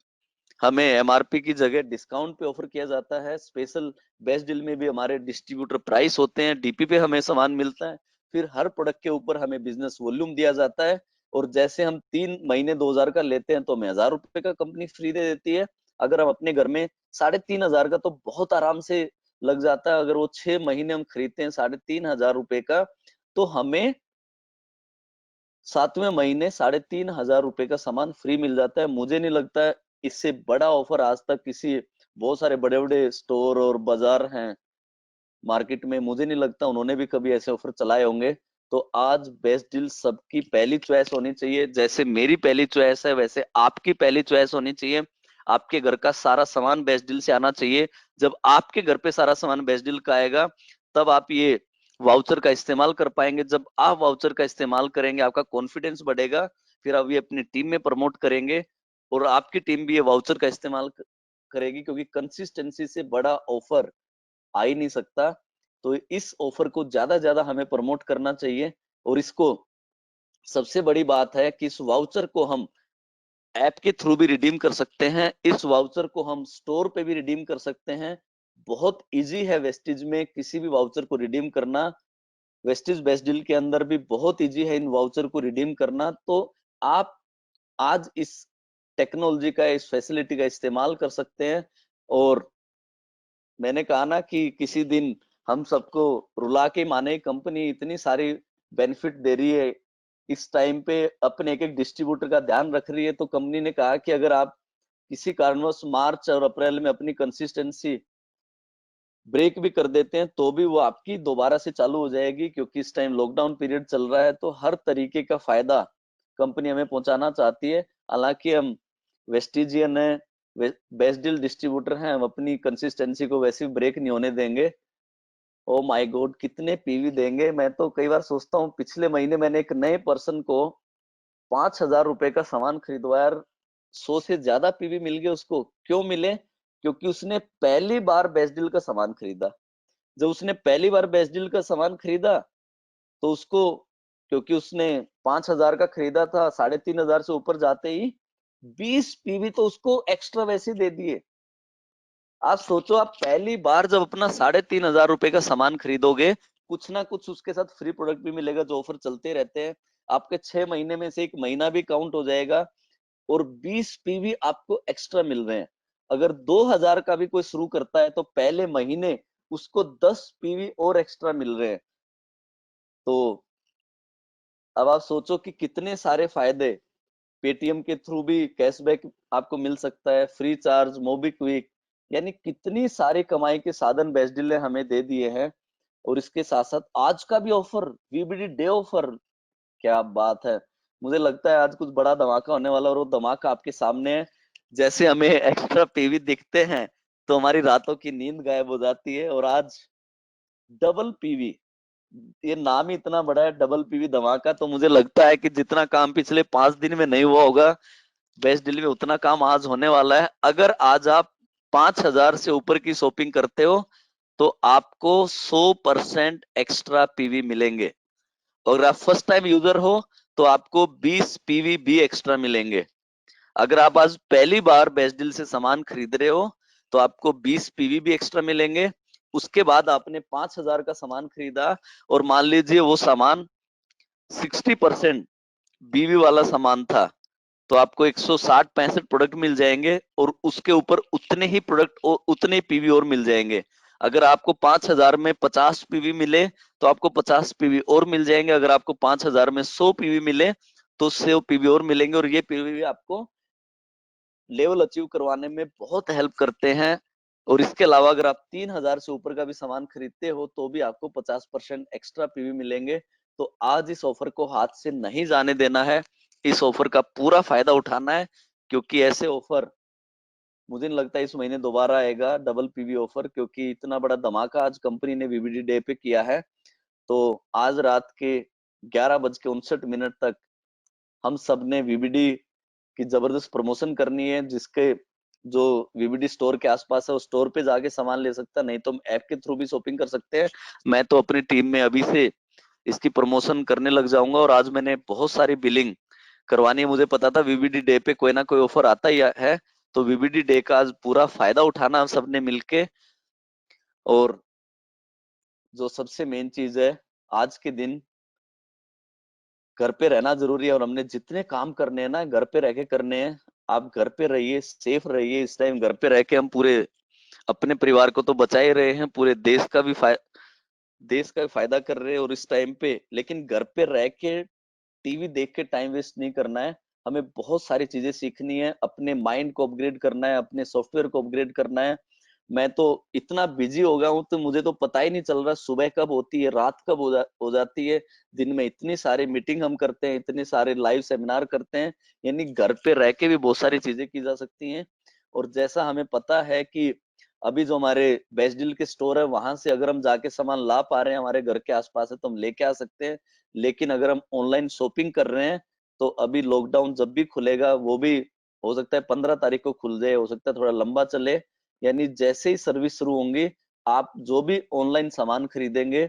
हमें एमआरपी की जगह डिस्काउंट पे ऑफर किया जाता है। स्पेशल बेस्ट डील में भी हमारे डिस्ट्रीब्यूटर प्राइस होते हैं, डीपी पे हमें सामान मिलता है। फिर हर प्रोडक्ट के ऊपर हमें बिजनेस वॉल्यूम दिया जाता है। और जैसे हम 3 महीने 2000 का लेते हैं तो हमें 1000 रुपए का कंपनी फ्री दे देती है। अगर हम अपने घर में 3500 का, तो बहुत आराम से लग जाता है। अगर वो 6 महीने हम खरीदते हैं 3500 रुपए का, तो हमें 7वें महीने 3500 रुपए का सामान फ्री मिल जाता है। मुझे नहीं लगता है इससे बड़ा ऑफर आज तक किसी, बहुत सारे बड़े बड़े स्टोर और बाजार हैं, मार्केट में, मुझे नहीं लगता उन्होंने भी कभी ऐसे ऑफर चलाए होंगे। तो आज बेस्ट डील सबकी पहली चॉइस होनी चाहिए। जैसे मेरी पहली चॉइस है वैसे आपकी पहली चॉइस होनी चाहिए। आपके घर का सारा सामान बेस्ट डील से आना चाहिए। जब आपके घर पे सारा सामान बेस्ट डील का आएगा तब आप ये वाउचर का इस्तेमाल कर पाएंगे। जब आप वाउचर का इस्तेमाल करेंगे आपका कॉन्फिडेंस बढ़ेगा, फिर आप ये अपनी टीम में प्रमोट करेंगे और आपकी टीम भी ये वाउचर का इस्तेमाल करेगी, क्योंकि कंसिस्टेंसी से बड़ा ऑफर आ ही नहीं सकता। तो इस ऑफर को ज्यादा ज्यादा हमें प्रमोट करना चाहिए। और इसको सबसे बड़ी बात है कि इस वाउचर को हम ऐप के थ्रू भी रिडीम कर सकते हैं, इस वाउचर को हम स्टोर पे भी रिडीम कर सकते हैं। बहुत इजी है वेस्टिज में किसी भी वाउचर को रिडीम करना। वेस्टिज बेस्ट डील के अंदर भी बहुत इजी है इन वाउचर को रिडीम करना। तो आप आज इस टेक्नोलॉजी का, इस फैसिलिटी का इस्तेमाल कर सकते हैं। और मैंने कहा ना कि किसी दिन हम सबको रुला के माने, कंपनी इतनी सारी बेनिफिट दे रही है, इस टाइम पे अपने एक एक डिस्ट्रीब्यूटर का ध्यान रख रही है। तो कंपनी ने कहा कि अगर आप किसी कारणवश मार्च और अप्रैल में अपनी कंसिस्टेंसी ब्रेक भी कर देते हैं तो भी वो आपकी दोबारा से चालू हो जाएगी, क्योंकि इस टाइम लॉकडाउन पीरियड चल रहा है। तो हर तरीके का फायदा कंपनी हमें पहुंचाना चाहती है। हालांकि हम वेस्टिजियन है, बेस्ट डील डिस्ट्रीब्यूटर हैं, हम अपनी कंसिस्टेंसी को वैसे भी ब्रेक नहीं होने देंगे। ओ माय गॉड, कितने पीवी देंगे। मैं तो कई बार सोचता हूँ, पिछले महीने मैंने एक नए पर्सन को 5,000 रुपए का सामान खरीदवाया यार, 100 से ज्यादा पीवी मिल गए उसको। क्यों मिले? क्योंकि उसने पहली बार बेस्ट डील का सामान खरीदा। जब उसने पहली बार बेस्ट डील का सामान खरीदा तो उसको, क्योंकि उसने 5,000 का खरीदा था, 3,500 से ऊपर जाते ही 20 पीवी तो उसको एक्स्ट्रा वैसे दे दिए। आप सोचो, आप पहली बार जब अपना 3,500 रुपए का सामान खरीदोगे, कुछ ना कुछ उसके साथ फ्री प्रोडक्ट भी मिलेगा, जो ऑफर चलते रहते हैं। आपके 6 महीने में से एक महीना भी काउंट हो जाएगा और 20 पीवी आपको एक्स्ट्रा मिल रहे हैं। अगर 2,000 का भी कोई शुरू करता है तो पहले महीने उसको 10 पीवी और एक्स्ट्रा मिल रहे हैं। तो अब आप सोचो कि कितने सारे फायदे। पेटीएम के थ्रू भी कैशबैक आपको मिल सकता है, फ्री चार्ज, मोबीक्विक, यानी कितनी सारी कमाई के साधन बेस्ट डील ने हमें दे दिए हैं। और इसके साथ साथ आज का भी ऑफर, वीबीडी डे ऑफर, क्या बात है। मुझे लगता है आज कुछ बड़ा धमाका होने वाला और वो धमाका आपके सामने है। जैसे हमें एक्स्ट्रा पीवी दिखते हैं तो हमारी रातों की नींद गायब हो जाती है। और आज डबल पीवी, ये नाम ही इतना बड़ा है, डबल पीवी धमाका। तो मुझे लगता है कि जितना काम पिछले 5 दिन में नहीं हुआ होगा बेस्ट डील में, उतना काम आज होने वाला है। अगर आज आप 5,000 से ऊपर की शॉपिंग करते हो तो आपको 100% एक्स्ट्रा पीवी मिलेंगे। और अगर आप फर्स्ट टाइम यूजर हो तो आपको 20 पीवी भी एक्स्ट्रा मिलेंगे। अगर आप आज पहली बार बेस्ट डील से सामान खरीद रहे हो तो आपको 20 पीवी भी एक्स्ट्रा मिलेंगे। उसके बाद आपने 5,000 का सामान खरीदा और मान लीजिए वो सामान 60% बीवी वाला सामान था, तो आपको 160-65 प्रोडक्ट मिल जाएंगे और उसके ऊपर उतने ही प्रोडक्ट और उतने पीवी और मिल जाएंगे। अगर आपको 5,000 में 50 पीवी मिले तो आपको 50 पीवी और मिल जाएंगे। अगर आपको 5,000 में 100 पीवी मिले तो 100 पीवी और मिलेंगे। और ये पीवी आपको लेवल अचीव करवाने में बहुत हेल्प करते हैं। और इसके अलावा अगर आप 3,000 से ऊपर का भी सामान खरीदते हो तो भी आपको 50% एक्स्ट्रा पीवी मिलेंगे। तो आज इस ऑफर को हाथ से नहीं जाने देना है, इस ऑफर का पूरा फायदा उठाना है, क्योंकि ऐसे ऑफर मुझे नहीं लगता इस महीने दोबारा आएगा, डबल पीवी ऑफर। क्योंकि इतना बड़ा धमाका आज कंपनी ने वीबीडी डे पे किया है। तो आज रात के 11:59 तक हम सब ने वीबीडी की जबरदस्त प्रमोशन करनी है। जिसके जो वीबीडी स्टोर के आसपास है उस स्टोर पे जाके सामान ले सकता है, नहीं तो हम ऐप के थ्रू भी शॉपिंग कर सकते हैं। मैं तो अपनी टीम में अभी से इसकी प्रमोशन करने लग जाऊंगा। और आज मैंने बहुत सारी बिलिंग करवानी है। मुझे पता था वीबीडी डे पे कोई ना कोई ऑफर आता ही है, तो वीबीडी डे का आज पूरा फायदा उठाना हम सबने मिलके। और जो सबसे मेन चीज है, आज के दिन घर पे रहना जरूरी है और हमने जितने काम करने हैं ना घर पे रह के करने हैं। आप घर पे रहिए, सेफ रहिए। इस टाइम घर पे रह के हम पूरे अपने परिवार को तो बचा ही रहे हैं, पूरे देश का भी फायदा कर रहे हैं और इस टाइम पे। लेकिन घर पे रह के टीवी देख के टाइम वेस्ट नहीं करना है। हमें बहुत सारी चीजें सीखनी है, अपने माइंड को अपग्रेड करना है, अपने सॉफ्टवेयर को अपग्रेड करना है। मैं तो इतना बिजी हो गया हूँ, तो मुझे तो पता ही नहीं चल रहा सुबह कब होती है, रात कब हो जाती है। दिन में इतनी सारी मीटिंग हम करते हैं, इतने सारे लाइव सेमिनार करते हैं, यानी घर पे रह के भी बहुत सारी चीजें की जा सकती हैं। और जैसा हमें पता है कि अभी जो हमारे बेस्ट डील के स्टोर है, वहां से अगर हम जाके सामान ला पा रहे हैं, हमारे घर के आसपास है, तो हम लेके आ सकते हैं। लेकिन अगर हम ऑनलाइन शॉपिंग कर रहे हैं, तो अभी लॉकडाउन जब भी खुलेगा, वो भी हो सकता है 15 तारीख को खुल जाए, हो सकता है थोड़ा लंबा चले। यानी जैसे ही सर्विस शुरू होंगी, आप जो भी ऑनलाइन सामान खरीदेंगे,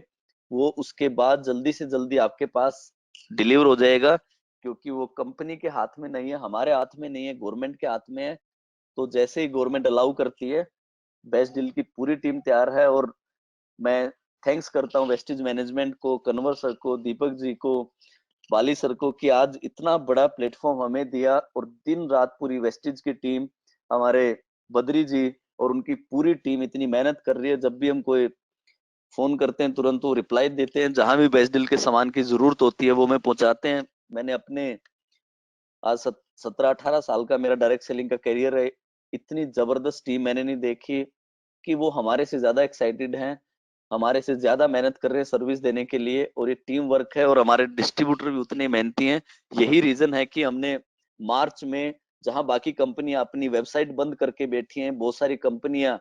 वो उसके बाद जल्दी से जल्दी आपके पास डिलीवर हो जाएगा, क्योंकि वो कंपनी के हाथ में नहीं है, हमारे हाथ में नहीं है, गवर्नमेंट के हाथ में है। तो जैसे ही गवर्नमेंट अलाउ करती है, बेस्ट डील की पूरी टीम तैयार है। और मैं थैंक्स करता हूँ वेस्टिज मैनेजमेंट को, कन्वर सर को, दीपक जी को, बाली सर को, कि आज इतना बड़ा प्लेटफॉर्म हमें दिया। और दिन रात पूरी वेस्टिज की टीम, हमारे बद्री जी और उनकी पूरी टीम इतनी मेहनत कर रही है। जब भी हम कोई फोन करते हैं, तुरंत वो रिप्लाई देते हैं। जहां भी बेस्ट डील के सामान की जरूरत होती है, वो हमें पहुंचाते हैं। मैंने अपने आज 17-18 साल का मेरा डायरेक्ट सेलिंग का करियर है, इतनी जबरदस्त टीम मैंने नहीं देखी, कि वो हमारे से ज्यादा एक्साइटेड हैं, हमारे से ज्यादा मेहनत कर रहे हैं सर्विस देने के लिए। और ये टीम वर्क है, और हमारे डिस्ट्रीब्यूटर भी उतने मेहनती हैं। यही रीजन है कि हमने मार्च में, जहां बाकी कंपनियां अपनी वेबसाइट बंद करके बैठी हैं, बहुत सारी कंपनियां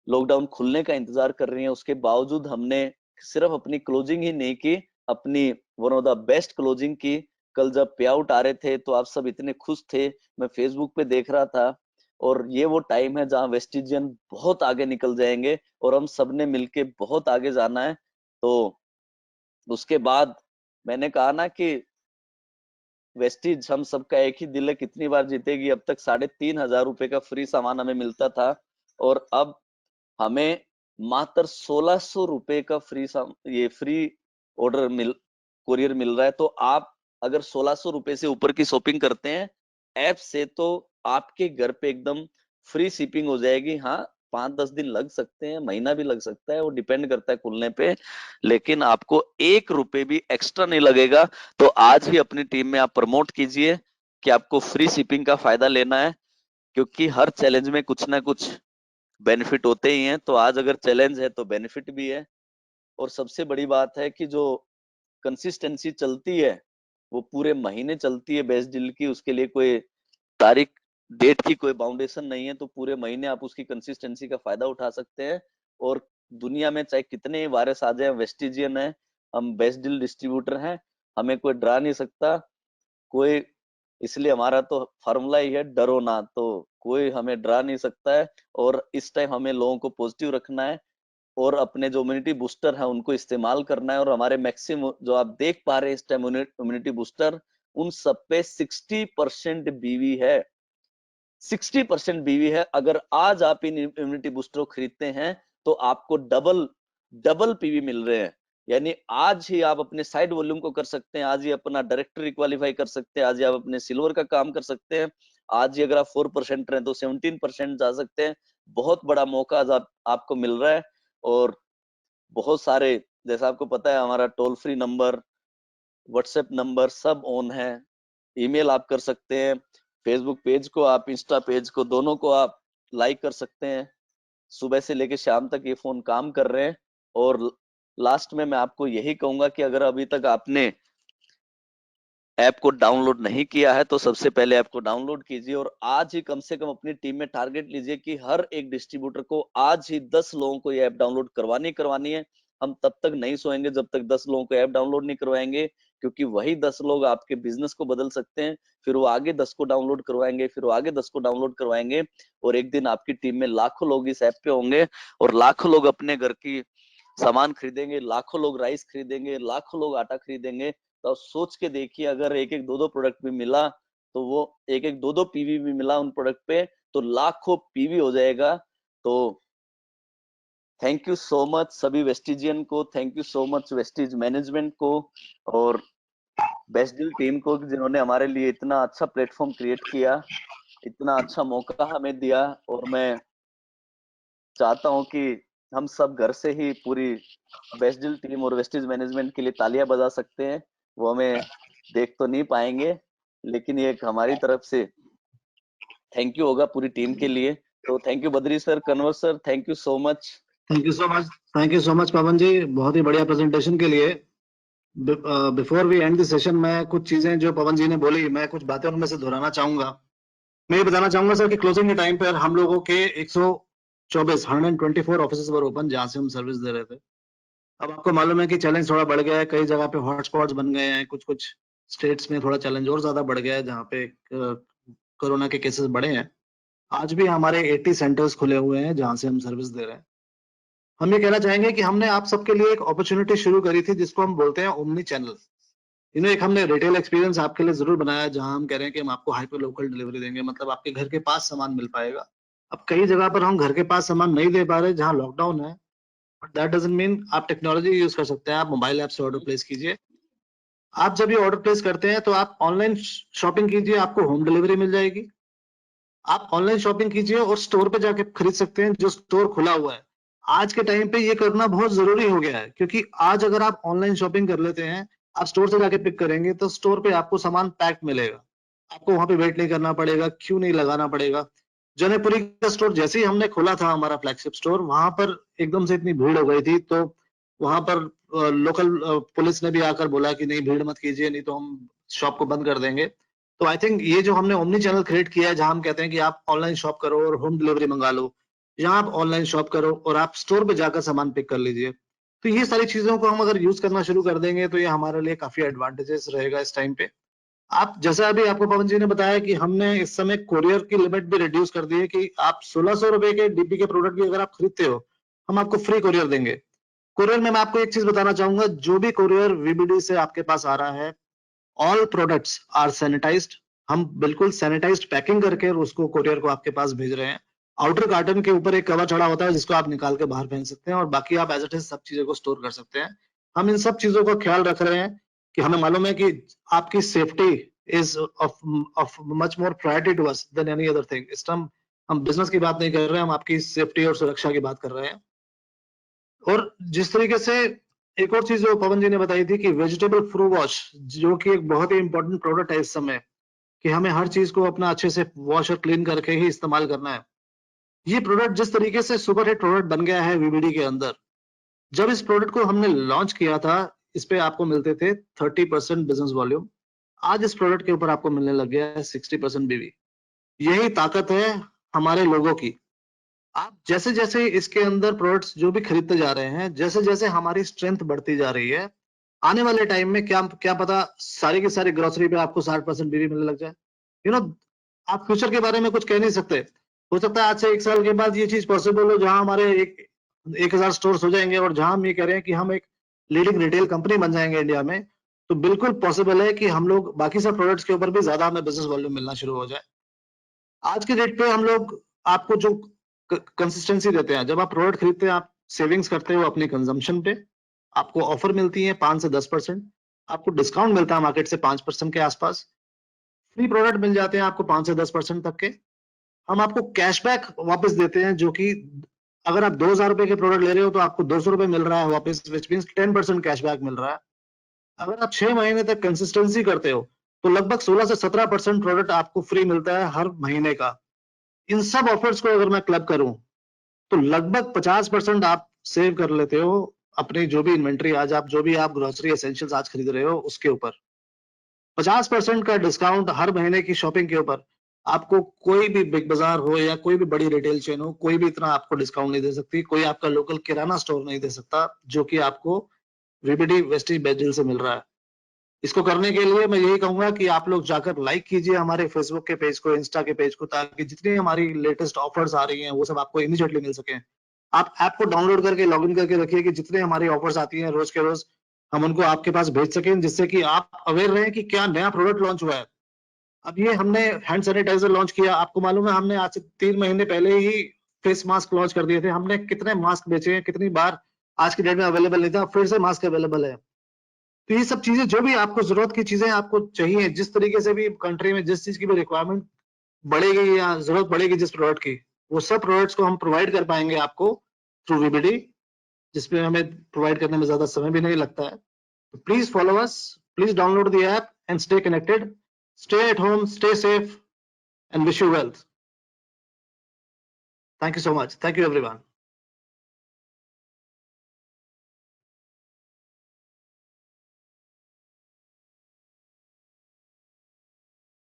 लॉकडाउन खुलने का इंतजार कर रही हैं, उसके बावजूद हमने सिर्फ अपनी क्लोजिंग ही नहीं की, अपनी one of the best closing की। कल जब पे आउट आ रहे थे, तो आप सब इतने खुश थे, मैं फेसबुक पे देख रहा था। और ये वो टाइम है जहां वेस्टिजियन बहुत आगे निकल जाएंगे, और हम सबने मिलके बहुत आगे जाना है। तो उसके बाद मैंने कहा ना कि वेस्टिज हम सबका एक ही दिल है, कितनी बार जीतेगी। अब तक 3,500 रुपए का फ्री सामान हमें मिलता था, और अब हमें मात्र 1,600 रुपए का ये फ्री ऑर्डर कुरियर मिल रहा है। तो आप अगर 1,600 रुपए से ऊपर की शॉपिंग करते हैं ऐप से, तो आपके घर पे एकदम फ्री शिपिंग हो जाएगी। हाँ, 5-10 दिन लग सकते हैं, महीना भी लग सकता है, वो डिपेंड करता है खुलने पे, लेकिन आपको 1 रुपए भी एक्स्ट्रा नहीं लगेगा। तो आज ही अपनी टीम में आप प्रमोट कीजिए कि आपको फ्री शिपिंग का फायदा लेना है, क्योंकि हर चैलेंज में कुछ ना कुछ बेनिफिट होते ही हैं। तो आज अगर चैलेंज है, तो बेनिफिट भी है। और सबसे बड़ी बात है कि जो कंसिस्टेंसी चलती है, वो पूरे महीने चलती है बेस्ट डील की। उसके लिए कोई तारीख, डेट की कोई बाउंडेशन नहीं है। तो पूरे महीने आप उसकी कंसिस्टेंसी का फायदा उठा सकते हैं। और दुनिया में चाहे कितने वायरस आ जाए, वेस्टिजियन है, हम बेस्ट डील डिस्ट्रीब्यूटर हैं, हमें कोई डरा नहीं सकता कोई। इसलिए हमारा तो फार्मूला ही है, डरो ना। तो कोई हमें डरा नहीं सकता है। और इस टाइम हमें लोगों को पॉजिटिव रखना है, और अपने जो इम्यूनिटी बूस्टर है उनको इस्तेमाल करना है। और हमारे मैक्सिमम जो आप देख पा रहे हैं इस टाइम इम्यूनिटी बूस्टर, उन सब पे 60% बीवी है, 60% बीवी है। अगर आज आप इन इम्यूनिटी बूस्टर को खरीदते हैं, तो आपको डबल डबल पीवी मिल रहे हैं। यानी आज ही आप अपने साइड वॉल्यूम को कर सकते हैं, आज ही अपना डायरेक्टरी क्वालिफाई कर सकते हैं, आज ही आप अपने सिल्वर का काम कर सकते हैं। आज ही अगर आप 4% रहे, तो 17% जा सकते हैं। बहुत बड़ा मौका आज आपको मिल रहा है। और बहुत सारे, जैसा आपको पता है, हमारा toll free number, WhatsApp number सब ऑन है, ईमेल आप कर सकते हैं, फेसबुक पेज को आप, इंस्टा पेज को, दोनों को आप लाइक कर सकते हैं। सुबह से लेकर शाम तक ये फोन काम कर रहे हैं। और लास्ट में मैं आपको यही कहूंगा कि अगर अभी तक आपने ऐप को डाउनलोड नहीं किया है, तो सबसे पहले ऐप को डाउनलोड कीजिए। और आज ही कम से कम अपनी टीम में टारगेट लीजिए कि हर एक डिस्ट्रीब्यूटर को आज ही 10 लोगों को ये ऐप डाउनलोड करवानी है। हम तब तक नहीं सोएंगे जब तक 10 लोगों को ऐप डाउनलोड नहीं करवाएंगे, क्योंकि वही 10 लोग आपके बिजनेस को बदल सकते हैं। फिर वो आगे 10 को डाउनलोड करवाएंगे, फिर वो आगे 10 को डाउनलोड करवाएंगे, और एक दिन आपकी टीम में लाखों लोग इस ऐप पे होंगे, और लाखों लोग अपने घर की सामान खरीदेंगे, लाखों लोग राइस खरीदेंगे, लाखों लोग आटा खरीदेंगे। तो आप सोच के देखिए, अगर एक एक दो दो प्रोडक्ट भी मिला, तो वो एक एक दो दो पीवी भी मिला उन प्रोडक्ट पे, तो लाखों पीवी हो जाएगा। तो थैंक यू सो मच सभी वेस्टिजियन को, thank you so much Vestige management को, और बेस्ट डील टीम को, जिन्होंने हमारे लिए इतना अच्छा प्लेटफॉर्म क्रिएट किया, इतना अच्छा मौका हमें दिया। और मैं चाहता हूं कि हम सब घर से ही पूरी बेस्ट डील टीम और वेस्टिज मैनेजमेंट के लिए तालियां बजा सकते हैं। वो हमें देख तो नहीं पाएंगे, लेकिन ये एक हमारी तरफ से थैंक यू होगा पूरी टीम के लिए। तो thank you Badri sir, Kanwar sir, thank you so much. Thank you so much Pawan ji, बहुत ही बढ़िया प्रेजेंटेशन के लिए। Before we end the session, मैं कुछ चीजें जो पवन जी ने बोली, मैं कुछ बातें उनमें से दोहराना चाहूंगा। मैं ये बताना चाहूंगा सर कि क्लोजिंग के टाइम पर हम लोगों के 124 ऑफिस वर ओपन, जहां से हम सर्विस दे रहे थे। अब आपको मालूम है कि चैलेंज थोड़ा बढ़ गया है, कई जगह पे हॉटस्पॉट्स बन गए हैं, कुछ कुछ स्टेट्स में थोड़ा चैलेंज और ज्यादा बढ़ गया है, जहाँ पे कोरोना के केसेस बढ़े हैं। आज भी हमारे 80 सेंटर्स खुले हुए हैं जहां से हम सर्विस दे रहे हैं। हम ये कहना चाहेंगे कि हमने आप सबके लिए एक अपॉर्चुनिटी शुरू करी थी, जिसको हम बोलते हैं ओमनी चैनल। एक हमने रिटेल एक्सपीरियंस आपके लिए जरूर बनाया, जहां हम कह रहे हैं कि हम आपको हाइपर लोकल डिलीवरी देंगे, मतलब आपके घर के पास सामान मिल पाएगा। अब कई जगह पर हम घर के पास सामान नहीं दे पा रहे जहां लॉकडाउन है, बट दैट डजंट मीन आप टेक्नोलॉजी यूज कर सकते हैं। आप मोबाइल ऐप से ऑर्डर प्लेस कीजिए। आप जब ये ऑर्डर प्लेस करते हैं तो आप ऑनलाइन शॉपिंग कीजिए, आपको होम डिलीवरी मिल जाएगी। आप ऑनलाइन शॉपिंग कीजिए और स्टोर पे जाके खरीद सकते हैं, जो स्टोर खुला हुआ है। आज के टाइम पे ये करना बहुत जरूरी हो गया है, क्योंकि आज अगर आप ऑनलाइन शॉपिंग कर लेते हैं, आप स्टोर से जाके पिक करेंगे, तो स्टोर पे आपको सामान पैक्ड मिलेगा। आपको वहां पे वेट नहीं करना पड़ेगा, क्यू नहीं लगाना पड़ेगा। जनकपुरी का स्टोर जैसे ही हमने खोला था, हमारा फ्लैगशिप स्टोर, वहां पर एकदम से इतनी भीड़ हो गई थी, तो वहां पर लोकल पुलिस ने भी आकर बोला कि नहीं, भीड़ मत कीजिए, नहीं तो हम शॉप को बंद कर देंगे। तो आई थिंक ये जो हमने ओमनी चैनल क्रिएट किया है, जहां हम कहते हैं कि आप ऑनलाइन शॉप करो और होम डिलीवरी मंगा लो, यहाँ आप ऑनलाइन शॉप करो और आप स्टोर पे जाकर सामान पिक कर लीजिए। तो ये सारी चीजों को हम अगर यूज करना शुरू कर देंगे, तो ये हमारे लिए काफी एडवांटेजेस रहेगा इस टाइम पे। आप जैसा अभी आपको पवन जी ने बताया कि हमने इस समय कोरियर की लिमिट भी रिड्यूस कर दी है, कि आप 1600 रुपए के डीपी के प्रोडक्ट भी अगर आप खरीदते हो, हम आपको फ्री कोरियर देंगे। कोरियर में मैं आपको एक चीज बताना चाहूंगा, जो भी कोरियर वीबीडी से आपके पास आ रहा है, ऑल प्रोडक्ट्स आर सैनिटाइज्ड। हम बिल्कुल सैनिटाइज्ड पैकिंग करके उसको कोरियर को आपके पास भेज रहे हैं। आउटर कार्टन के ऊपर एक कवर चढ़ा होता है, जिसको आप निकाल के बाहर फेंक सकते हैं, और बाकी आप एज इट इज सब चीजों को स्टोर कर सकते हैं। हम इन सब चीजों का ख्याल रख रहे हैं कि हमें मालूम है कि आपकी safety is of much more priority to us than any other thing. इस टाइम हम बिजनेस की बात नहीं कर रहे हैं, हम आपकी सेफ्टी और सुरक्षा की बात कर रहे हैं। और जिस तरीके से एक और चीज जो पवन जी ने बताई थी कि वेजिटेबल फ्रू वॉश, जो कि एक बहुत ही इंपॉर्टेंट प्रोडक्ट है इस समय, कि हमें हर चीज को अपना अच्छे से वॉश और क्लीन करके ही इस्तेमाल करना है। ये प्रोडक्ट जिस तरीके से सुपर हिट प्रोडक्ट बन गया है वीबीडी के अंदर, जब इस प्रोडक्ट को हमने लॉन्च किया था, इस पे आपको मिलते थे 30% बिजनेस वॉल्यूम। आज इस प्रोडक्ट के ऊपर आपको मिलने लग गया है 60% बीवी। यही ताकत है हमारे लोगों की। आप जैसे जैसे इसके अंदर प्रोडक्ट्स जो भी खरीदते जा रहे हैं, जैसे जैसे हमारी स्ट्रेंथ बढ़ती जा रही है, आने वाले टाइम में क्या क्या पता सारी की सारी ग्रोसरी पे आपको 60% बीवी मिलने लग जाए। आप फ्यूचर के बारे में कुछ कह नहीं सकते। हो सकता है आज से 1 साल के बाद ये चीज पॉसिबल हो, जहां हमारे 1000 स्टोर्स हो जाएंगे, और जहां हम ये कह रहे हैं कि हम एक लीडिंग रिटेल कंपनी बन जाएंगे इंडिया में, तो बिल्कुल पॉसिबल है कि हम लोग बाकी सब प्रोडक्ट्स के ऊपर भी ज्यादा हमें बिजनेस वॉल्यूम मिलना शुरू हो जाए। आज के डेट पे हम लोग आपको जो कंसिस्टेंसी देते हैं, जब आप प्रोडक्ट खरीदते हैं, आप सेविंग्स करते हो अपनी कंजम्पशन पे, आपको ऑफर मिलती है 5 से 10%, आपको डिस्काउंट मिलता है मार्केट से 5% के आसपास, फ्री प्रोडक्ट मिल जाते हैं आपको 5 से 10% तक के। हम आपको कैशबैक वापस देते हैं, जो कि अगर आप 2000 रुपए के प्रोडक्ट ले रहे हो तो आपको 200 रुपए मिल रहा है वापस, विच मीन्स 10% कैशबैक मिल रहा है। अगर आप 6 महीने तक कंसिस्टेंसी करते हो, तो लगभग 16 से 17% प्रोडक्ट आपको फ्री मिलता है हर महीने का। इन सब ऑफर्स को अगर मैं क्लब करूं, तो लगभग 50% आप सेव कर लेते हो अपनी जो भी इन्वेंट्री, आज आप जो भी आप ग्रोसरी एसेंशियल्स आज खरीद रहे हो उसके ऊपर। 50% का डिस्काउंट हर महीने की शॉपिंग के ऊपर। आपको कोई भी बिग बाजार हो या कोई भी बड़ी रिटेल चेन हो, कोई भी इतना आपको डिस्काउंट नहीं दे सकती, कोई आपका लोकल किराना स्टोर नहीं दे सकता, जो कि आपको वीबीडी वेस्टीज बेजल से मिल रहा है। इसको करने के लिए मैं यही कहूंगा कि आप लोग जाकर लाइक कीजिए हमारे फेसबुक के पेज को, इंस्टा के पेज को, ताकि जितनी हमारी लेटेस्ट ऑफर्स आ रही हैं वो सब आपको इमीडिएटली मिल सके। आप ऐप को डाउनलोड करके लॉगिन करके रखिए कि जितने हमारी ऑफर्स आती हैं रोज के रोज, हम उनको आपके पास भेज सकें, जिससे कि आप अवेयर रहें कि क्या नया प्रोडक्ट लॉन्च हुआ है। अब ये हमने हैंड सैनिटाइजर लॉन्च किया, आपको मालूम है हमने आज से 3 महीने पहले ही फेस मास्क लॉन्च कर दिए थे। हमने कितने मास्क बेचे हैं, कितनी बार, आज की डेट में अवेलेबल नहीं था, फिर से मास्क अवेलेबल है। तो ये सब चीजें, जो भी आपको जरूरत की चीजें आपको चाहिए, जिस तरीके से भी कंट्री में जिस चीज की भी रिक्वायरमेंट बढ़ेगी या जरूरत पड़ेगी जिस प्रोडक्ट की, वो सब प्रोडक्ट्स को हम प्रोवाइड कर पाएंगे आपको थ्रू वीबीडी, जिसमें हमें प्रोवाइड करने में ज्यादा समय भी नहीं लगता है। तो please follow us, please download the app and stay connected, stay at home, stay safe, and wish you wealth. Thank you so much. Thank you everyone.